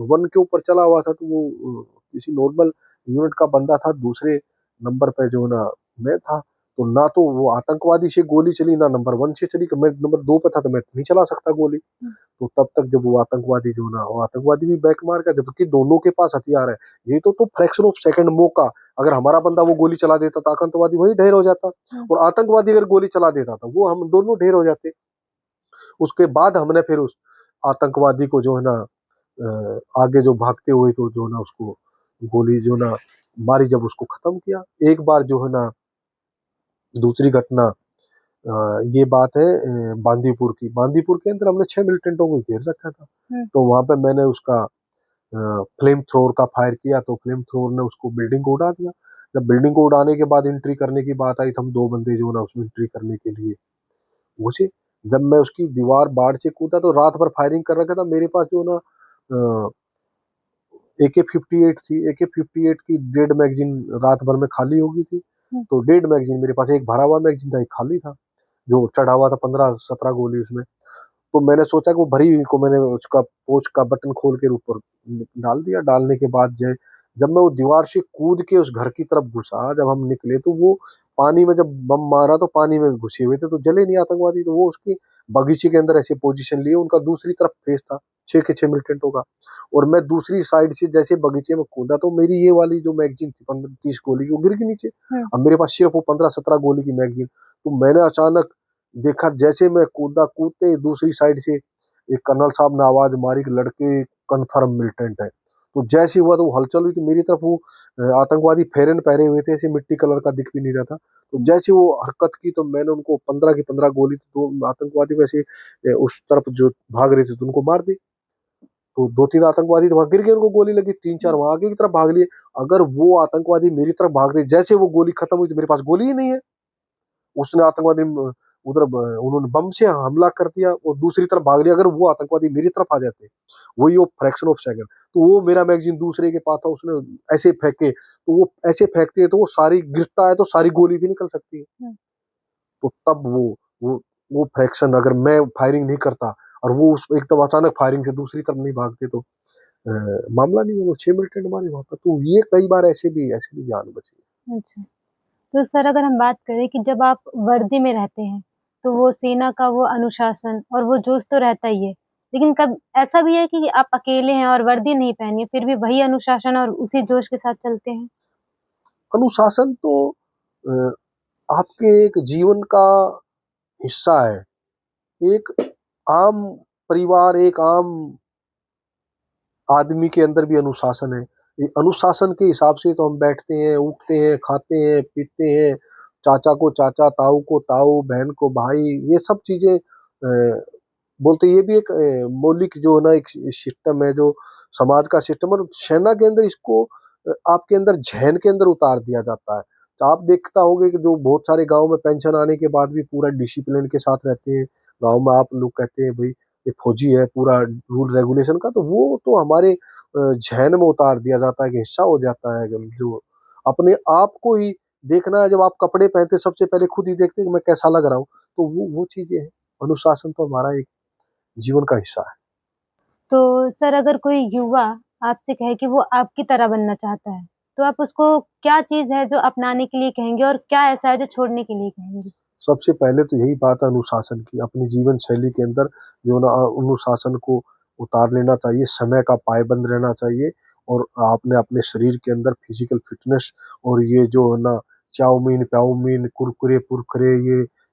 1 के ऊपर चला हुआ था, तो वो किसी नॉर्मल यूनिट का बंदा था, दूसरे नंबर पे जो ना मैं था। तो ना तो वो आतंकवादी से गोली चली, ना नंबर 1 से चली, कि मैं नंबर 2 पे था, तो मैं नहीं चला सकता गोली। तो तब तक जब वो आतंकवादी जो ना, वो आतंकवादी भी बैक मार गया, जबकि दोनों के पास हथियार है। ये तो फ्रैक्शन ऑफ सेकंड मौका, अगर हमारा बंदा वो गोली चला देता, तो आतंकवादी वहीं ढेर हो जाता, और आतंकवादी अगर गोली चला देता, तो वो हम दोनों ढेर हो जाते। उसके बाद हमने फिर उस आतंकवादी को जो है ना आगे जो भागते हुए को जो है ना उसको गोली जो ना मारी, जब उसको खत्म किया। एक बार जो है ना दूसरी घटना, ये बात है बांदीपुर की। बांदीपुर के अंदर हमने 6 मिलिटेंटों को घेर रखा था, तो वहां पे मैंने उसका फ्लेम थ्रोवर का फायर किया, तो फ्लेम थ्रोवर ने उसको बिल्डिंग को उड़ा दिया। जब बिल्डिंग को उड़ाने के बाद एंट्री करने की बात आई, तो हम 2 बंदे जो है ना उसमें एंट्री करने के लिए घुसे। जब मैं उसकी दीवार बाढ़ से कूदा, तो रात भर फायरिंग कर रखा था। मेरे पास जो ना AK-58 थी, AK-58 की डेढ़ मैगजीन रात भर में खाली हो गई थी। तो डेढ़ मैगजीन मेरे पास, एक भरा हुआ मैगजीन था, एक खाली था, जो चढ़ा हुआ था 15-17 गोली उसमें। तो मैंने सोचा कि वो भरी हुई को मैंने उसका पोच का बटन खोल के ऊपर डाल दिया। डालने के बाद जब मैं वो दीवार से कूद के उस घर की तरफ घुसा, जब हम निकले, तो वो पानी में, जब बम मारा तो पानी में घुसे हुए थे, तो जले नहीं आतंकवादी। तो वो उसकी बगीचे के अंदर ऐसे पोजीशन लिए, उनका दूसरी तरफ फेस था 6 के 6 मिलिटेंटों का, और मैं दूसरी साइड से जैसे बगीचे में कूदा, तो मेरी ये वाली जो मैगजीन थी 15-30 गोली की, वो गिर गई नीचे। अब मेरे पास सिर्फ वो 15-17 गोली की मैगजीन। तो मैंने अचानक देखा, जैसे मैं कूदा, कूदते ही दूसरी साइड से एक कर्नल साहब ने आवाज मारी कि लड़के कन्फर्म मिलिटेंट है। तो जैसे हुआ, तो वो हलचल हुई, तो मेरी तरफ वो आतंकवादी फेरन पहरे हुए थे, ऐसे मिट्टी कलर का दिख भी नहीं रहा था। तो जैसे वो हरकत की, तो मैंने उनको 15 की 15 गोली, तो 2 आतंकवादी वैसे उस तरफ जो भाग रहे थे, तो उनको मार दी। तो 2-3 आतंकवादी तो वहां गिर गए, उनको गोली लगी, 3-4 वहां आगे की तरफ भाग लिए। अगर वो आतंकवादी मेरी तरफ भाग रहे, जैसे वो गोली खत्म हुई, तो मेरे पास गोली ही नहीं है। उसने आतंकवादी उधर उन्होंने बम से हमला कर दिया और दूसरी तरफ भाग लिया। अगर वो आतंकवादी मेरी तरफ आ जाते, वही वो फ्रैक्शन ऑफ सेकंड, तो वो मेरा मैगजीन दूसरे के पास था, उसने ऐसे फेंके, तो वो ऐसे फेंकते हैं, तो वो सारी गिरता है, तो सारी गोली भी निकल सकती है। तो तब वो वो फ्रैक्शन, अगर मैं फायरिंग नहीं करता और वो उस एकदम अचानक फायरिंग से दूसरी तरफ नहीं भागते, तो मामला नहीं है, वो 6 मिलिटेंट हमारे वहां पर। तो ये कई बार ऐसे भी जान बची। अच्छा। तो सर, अगर हम बात करें कि जब आप वर्दी में रहते हैं, तो वो सेना का वो अनुशासन और वो जोश तो रहता ही है। लेकिन कब ऐसा भी है कि आप अकेले हैं और वर्दी नहीं पहनी है, फिर भी वही अनुशासन और उसी जोश के साथ चलते हैं? अनुशासन तो अ, आपके एक जीवन का हिस्सा है। एक आम परिवार, एक आम आदमी के अंदर भी अनुशासन है। ये अनुशासन के हिसाब से तो हम बैठते हैं, उठते हैं, खाते हैं, पीते हैं, चाचा को चाचा, ताऊ को ताऊ, बहन को भाई, ये सब चीज़ें बोलते ये भी एक मौलिक जो है ना एक सिस्टम है, जो समाज का सिस्टम है, और सेना के अंदर इसको आपके अंदर ज़हन के अंदर उतार दिया जाता है। तो आप देखता होंगे कि जो बहुत सारे गाँव में पेंशन आने के बाद भी पूरा डिसिप्लिन के साथ रहते हैं। गाँव में आप लोग कहते हैं भई ये फौजी है, पूरा रूल रेगुलेशन का, तो वो तो हमारे ज़हन में उतार दिया जाता है कि हिस्सा हो जाता है जो अपने आप को ही देखना है। जब आप कपड़े पहनते हैं सबसे पहले खुद ही देखते हैं कि मैं कैसा लग रहा हूँ, तो वो चीज़ें हैं। अनुशासन तो हमारा एक जीवन का हिस्सा है। तो सर अगर कोई युवा आपसे कहे कि वो आपकी तरह बनना चाहता है, तो आप उसको क्या चीज़ है जो अपनाने के लिए कहेंगे और क्या ऐसा है जो छोड़ने के लिए कहेंगे? सबसे पहले तो यही बात है अनुशासन की, अपनी जीवन शैली के अंदर जो ना अनुशासन को उतार लेना चाहिए, समय का पायबंद रहना चाहिए, और आपने अपने शरीर के अंदर फिजिकल फिटनेस और ये जो है ना चाउमीन, कुरकुरे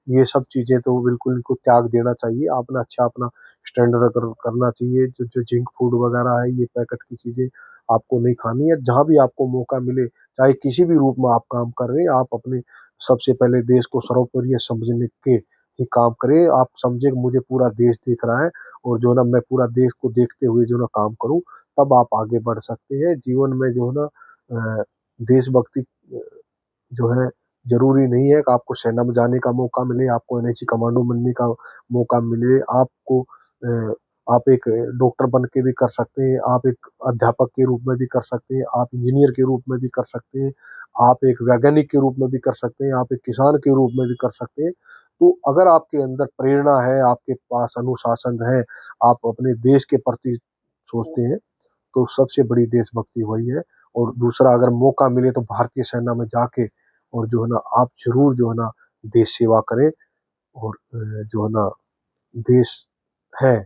ये सब चीज़ें तो बिल्कुल इनको त्याग देना चाहिए। आपने अच्छा अपना स्टैंडर्ड अगर करना चाहिए, जो जंक फूड वगैरह है, ये पैकेट की चीज़ें आपको नहीं खानी है। जहाँ भी आपको मौका मिले, चाहे किसी भी रूप में आप काम कर रहे हैं, आप अपने सबसे पहले देश को सर्वोपरि समझने के ही काम करें। आप समझे कि मुझे पूरा देश देख रहा है, और जो है ना मैं पूरा देश को देखते हुए जो है ना काम करूँ, तब आप आगे बढ़ सकते हैं। जीवन में जो है ना देशभक्ति जो है ज़रूरी नहीं है कि आपको सेना में जाने का मौका मिले, आपको एनएसी कमांडो बनने का मौका मिले, आपको आप एक डॉक्टर बन के भी कर सकते हैं, आप एक अध्यापक के रूप में भी कर सकते हैं, आप इंजीनियर के रूप में भी कर सकते हैं, आप एक वैज्ञानिक के रूप में भी कर सकते हैं, आप एक किसान के रूप में भी कर सकते हैं। तो अगर आपके अंदर प्रेरणा है, आपके पास अनुशासन है, आप अपने देश के प्रति सोचते हैं, तो सबसे बड़ी देशभक्ति वही है। और दूसरा, अगर मौका मिले तो भारतीय सेना में जाके और जो है ना आप ज़रूर जो है ना देश सेवा करें, और जो है ना देश है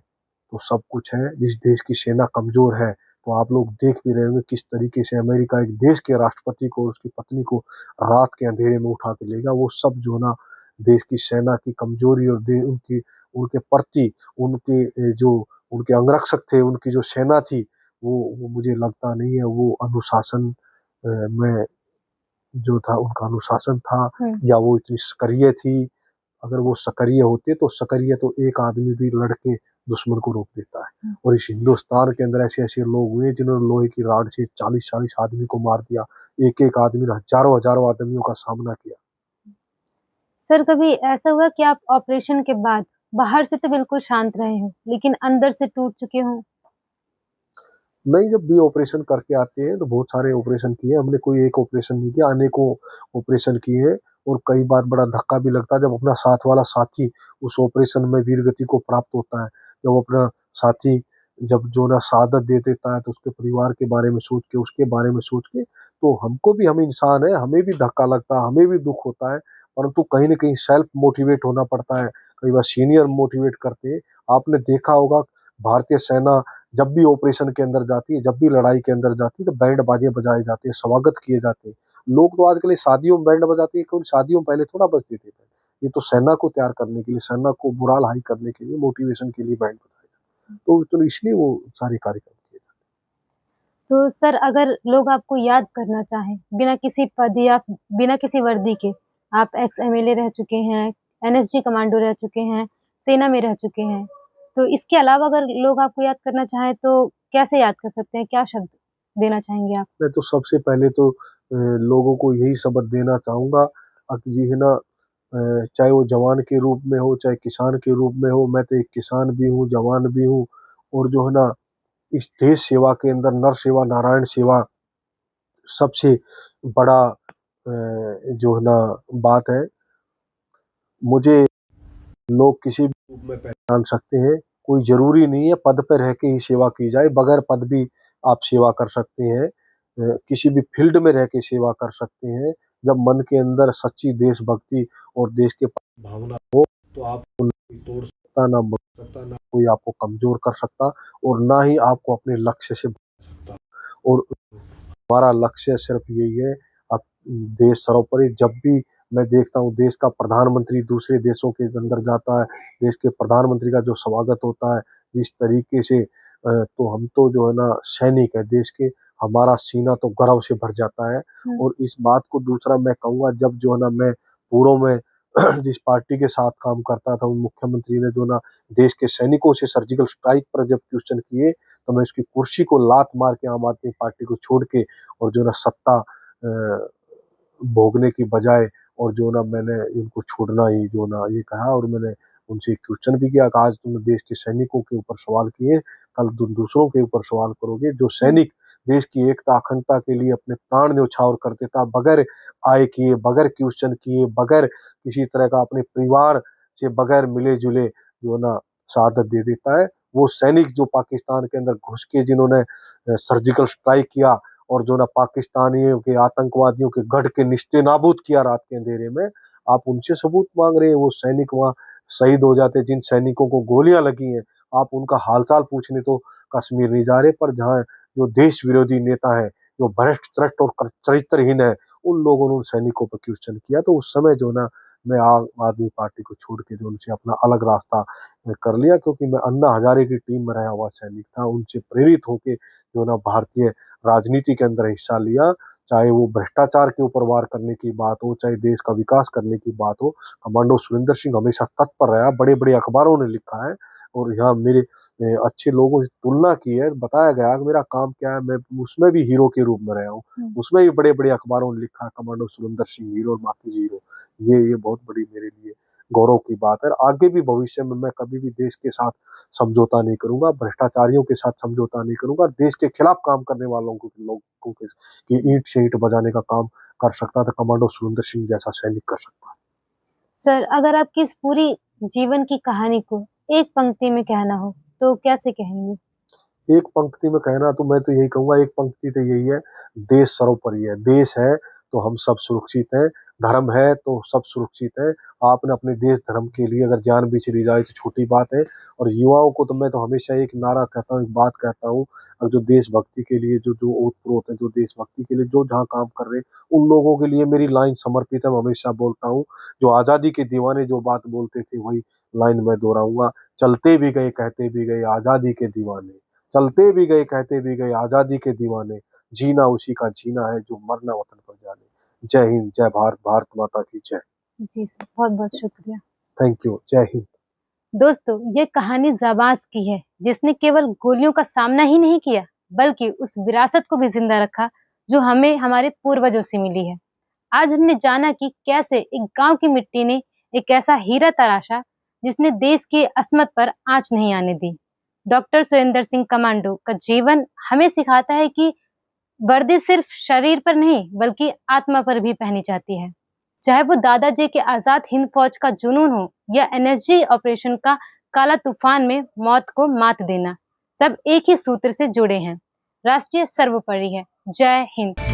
तो सब कुछ है। जिस देश की सेना कमज़ोर है, तो आप लोग देख भी रहे होंगे किस तरीके से अमेरिका एक देश के राष्ट्रपति को और उसकी पत्नी को रात के अंधेरे में उठा के ले गया। वो सब जो है ना देश की सेना की कमज़ोरी और दे उनकी उनके प्रति उनके जो उनके अंगरक्षक थे, उनकी जो सेना थी, वो मुझे लगता नहीं है वो अनुशासन में जो था उनका अनुशासन था, हुँ। या वो इतनी सक्रिय थी। अगर वो सक्रिय होते तो सक्रिय तो एक आदमी भी लड़ के दुश्मन को रोक देता है। हुँ। और इस हिंदुस्तान के अंदर ऐसे-ऐसे लोग हुए जिन्होंने लोहे की रॉड से 40-40 आदमी को मार दिया। एक-एक आदमी ने हज़ारों-हज़ारों आदमियों का सामना किया। सर कभी ऐसा हुआ कि आप ऑपरेशन के बाद बाहर से तो बिल्कुल शांत रहे हों, लेकिन अंदर से टूट चुके हों? नहीं, जब भी ऑपरेशन करके आते हैं तो बहुत सारे ऑपरेशन किए हैं। हमने कोई एक ऑपरेशन नहीं किया, अनेकों ऑपरेशन किए हैं, और कई बार बड़ा धक्का भी लगता है जब अपना साथ वाला साथी उस ऑपरेशन में वीरगति को प्राप्त होता है। जब अपना साथी जब जो ना शहादत दे देता है, तो उसके परिवार के बारे में सोच के, उसके बारे में सोच के, तो हमको भी, हम इंसान हैं, हमें भी धक्का लगता है, हमें भी दुःख होता है, परंतु कहीं न कहीं सेल्फ मोटिवेट होना पड़ता है। कई बार सीनियर मोटिवेट करते हैं। आपने देखा होगा भारतीय सेना जब भी ऑपरेशन के अंदर जाती है, जब भी लड़ाई के अंदर जाती है, तो बैंड बाजे बजाए जाते हैं, स्वागत किए जाते हैं। लोग तो आजकल ये शादियों में बैंड बजाते हैं, केवल शादियों में पहले थोड़ा बजते थे बैंड। ये तो सेना को तैयार करने के लिए, सेना को मोराल हाई करने के लिए, मोटिवेशन के लिए बैंड बजाए जाते हैं। तो इसलिए वो सारे कार्यक्रम किए जाते तो सर अगर लोग आपको याद करना चाहें, बिना किसी पद या बिना किसी वर्दी के, आप एक्स एमएलए रह चुके हैं, एनएसजी कमांडो रह चुके हैं, सेना में रह चुके हैं। तो इसके अलावा अगर लोग आपको याद करना चाहें तो कैसे याद कर सकते हैं? क्या शब्द देना चाहेंगे आप? हैं। मैं तो सबसे पहले तो लोगों को यही सबक देना चाहूँगा कि जी है ना, चाहे वो जवान के रूप में हो, चाहे किसान के रूप में हो, मैं तो एक किसान भी हूँ, जवान भी हूँ, और जो है ना इस देश सेवा के अंदर नर सेवा, नारायण सेवा सबसे बड़ा जो है ना बात है। मुझे लोग किसी भी रूप में पहचान सकते हैं। कोई ज़रूरी नहीं है पद पे रह के ही सेवा की जाए, बगैर पद भी आप सेवा कर सकते हैं। किसी भी फ़ील्ड में रह के सेवा कर सकते हैं। जब मन के अंदर सच्ची देशभक्ति और देश के प्रति भावना हो, तो आपको ना कोई तोड़ सकता, ना मोड़ सकता, ना कोई आपको कमज़ोर कर सकता, और ना ही आपको अपने लक्ष्य से भटका सकता। और हमारा लक्ष्य सिर्फ यही है, अब देश सर्वोपरि। जब भी मैं देखता हूँ देश का प्रधानमंत्री दूसरे देशों के अंदर जाता है, देश के प्रधानमंत्री का जो स्वागत होता है, जिस तरीके से तो हम तो जो है ना सैनिक है देश के, हमारा सीना तो गर्व से भर जाता है। हुँ। और इस बात को दूसरा मैं कहूँगा, जब जो है ना मैं पूर्व में जिस पार्टी के साथ काम करता था, उन मुख्यमंत्री ने जो ना देश के सैनिकों से सर्जिकल स्ट्राइक पर जब क्वेश्चन किए, तो मैं उसकी कुर्सी को लात मार के आम आदमी पार्टी को छोड़ के और जो ना सत्ता भोगने की बजाय और जो ना मैंने इनको छोड़ना ही जो ना ये कहा, और मैंने उनसे क्वेश्चन भी किया कि आज तुमने देश के सैनिकों के ऊपर सवाल किए, कल दूसरों के ऊपर सवाल करोगे। जो सैनिक देश की एकता अखंडता के लिए अपने प्राण न्यौछावर कर देता, बगैर आय किए, बगैर क्वेश्चन किए, बगैर किसी तरह का अपने परिवार से बगैर मिले जुले जो ना शहादत दे देता है, वो सैनिक जो पाकिस्तान के अंदर घुस के जिन्होंने सर्जिकल स्ट्राइक किया और जो ना पाकिस्तानियों के आतंकवादियों के गढ़ के निस्ते नाबूद किया रात के अंधेरे में, आप उनसे सबूत मांग रहे हैं। वो सैनिक वहां शहीद हो जाते, जिन सैनिकों को गोलियां लगी हैं, आप उनका हालचाल पूछने तो कश्मीर नहीं जा रहे। पर जहाँ जो देश विरोधी नेता है, जो भ्रष्ट त्रष्ट और चरित्रहीन है, उन लोगों ने उन सैनिकों पर क्वेश्चन किया। तो उस समय जो ना मैं आम आदमी पार्टी को छोड़ के जो उनसे अपना अलग रास्ता कर लिया, क्योंकि मैं अन्ना हजारे की टीम में रहा हुआ सैनिक था। उनसे प्रेरित होके जो ना भारतीय राजनीति के अंदर हिस्सा लिया, चाहे वो भ्रष्टाचार के ऊपर वार करने की बात हो, चाहे देश का विकास करने की बात हो। कमांडो सुरेंद्र सिंह हमेशा तत्पर रहा, बड़े बड़े अखबारों ने लिखा है और यहाँ मेरे अच्छे लोगों से तुलना की है, बताया गया कि मेरा काम क्या है। मैं उसमें भी हीरो के रूप में रहा हूँ, उसमें भी बड़े बड़े अखबारों ने लिखा है कमांडो सुरेंद्र सिंह हीरो और बाकी हीरो। ये बहुत बड़ी मेरे लिए गौरव की बात है। आगे भी भविष्य में मैं कभी भी देश के साथ समझौता नहीं करूंगा, भ्रष्टाचारियों के साथ समझौता नहीं करूंगा। देश के खिलाफ काम करने वालों को लोगों के की ईंट से ईंट बजाने का काम कर सकता था कमांडो सुरेंद्र सिंह जैसा सैनिक कर सकता है। सर, अगर आपकी इस पूरी जीवन की कहानी को एक पंक्ति में कहना हो तो कैसे कहेंगे? एक पंक्ति में कहना तो मैं तो यही कहूंगा, एक पंक्ति तो यही है, देश सर्वोपरि है। देश है तो हम सब सुरक्षित हैं, धर्म है तो सब सुरक्षित है। आपने अपने देश धर्म के लिए अगर जान भी चली जाए तो छोटी बात है। और युवाओं को तो मैं तो हमेशा एक नारा कहता हूँ, एक बात कहता हूँ, और जो देशभक्ति के लिए जो जो ओतप्रोत है, जो देशभक्ति के लिए जो जहाँ काम कर रहे हैं, उन लोगों के लिए मेरी लाइन समर्पित है। मैं हमेशा बोलता हूँ, जो आज़ादी के दीवाने जो बात बोलते थे वही लाइन मैं दोहराऊंगा, चलते भी गए कहते भी गए आज़ादी के दीवाने, चलते भी गए कहते भी गए आज़ादी के दीवाने, जीना उसी का जीना है जो मरना वतन पर जाने। जय हिंद, जय भारत, भारत माता की जय। जी सर, बहुत-बहुत शुक्रिया। थैंक यू, जय हिंद। दोस्तों, ये कहानी जाबाज की है, जिसने केवल गोलियों का सामना ही नहीं किया, बल्कि उस विरासत को भी जिंदा रखा जो हमें हमारे पूर्वजों से मिली है। आज हमने जाना कि कैसे एक गांव की मिट्टी ने एक ऐसा हीरा तराशा जिसने देश की अस्मत पर आंच नहीं आने दी। डॉक्टर सुरेंद्र सिंह कमांडो का जीवन हमें सिखाता है कि वर्दी सिर्फ शरीर पर नहीं बल्कि आत्मा पर भी पहनी जाती है। चाहे वो दादाजी के आजाद हिंद फौज का जुनून हो या एनएसजी ऑपरेशन का काला तूफान में मौत को मात देना, सब एक ही सूत्र से जुड़े हैं, राष्ट्रीय सर्वोपरि है। जय हिंद।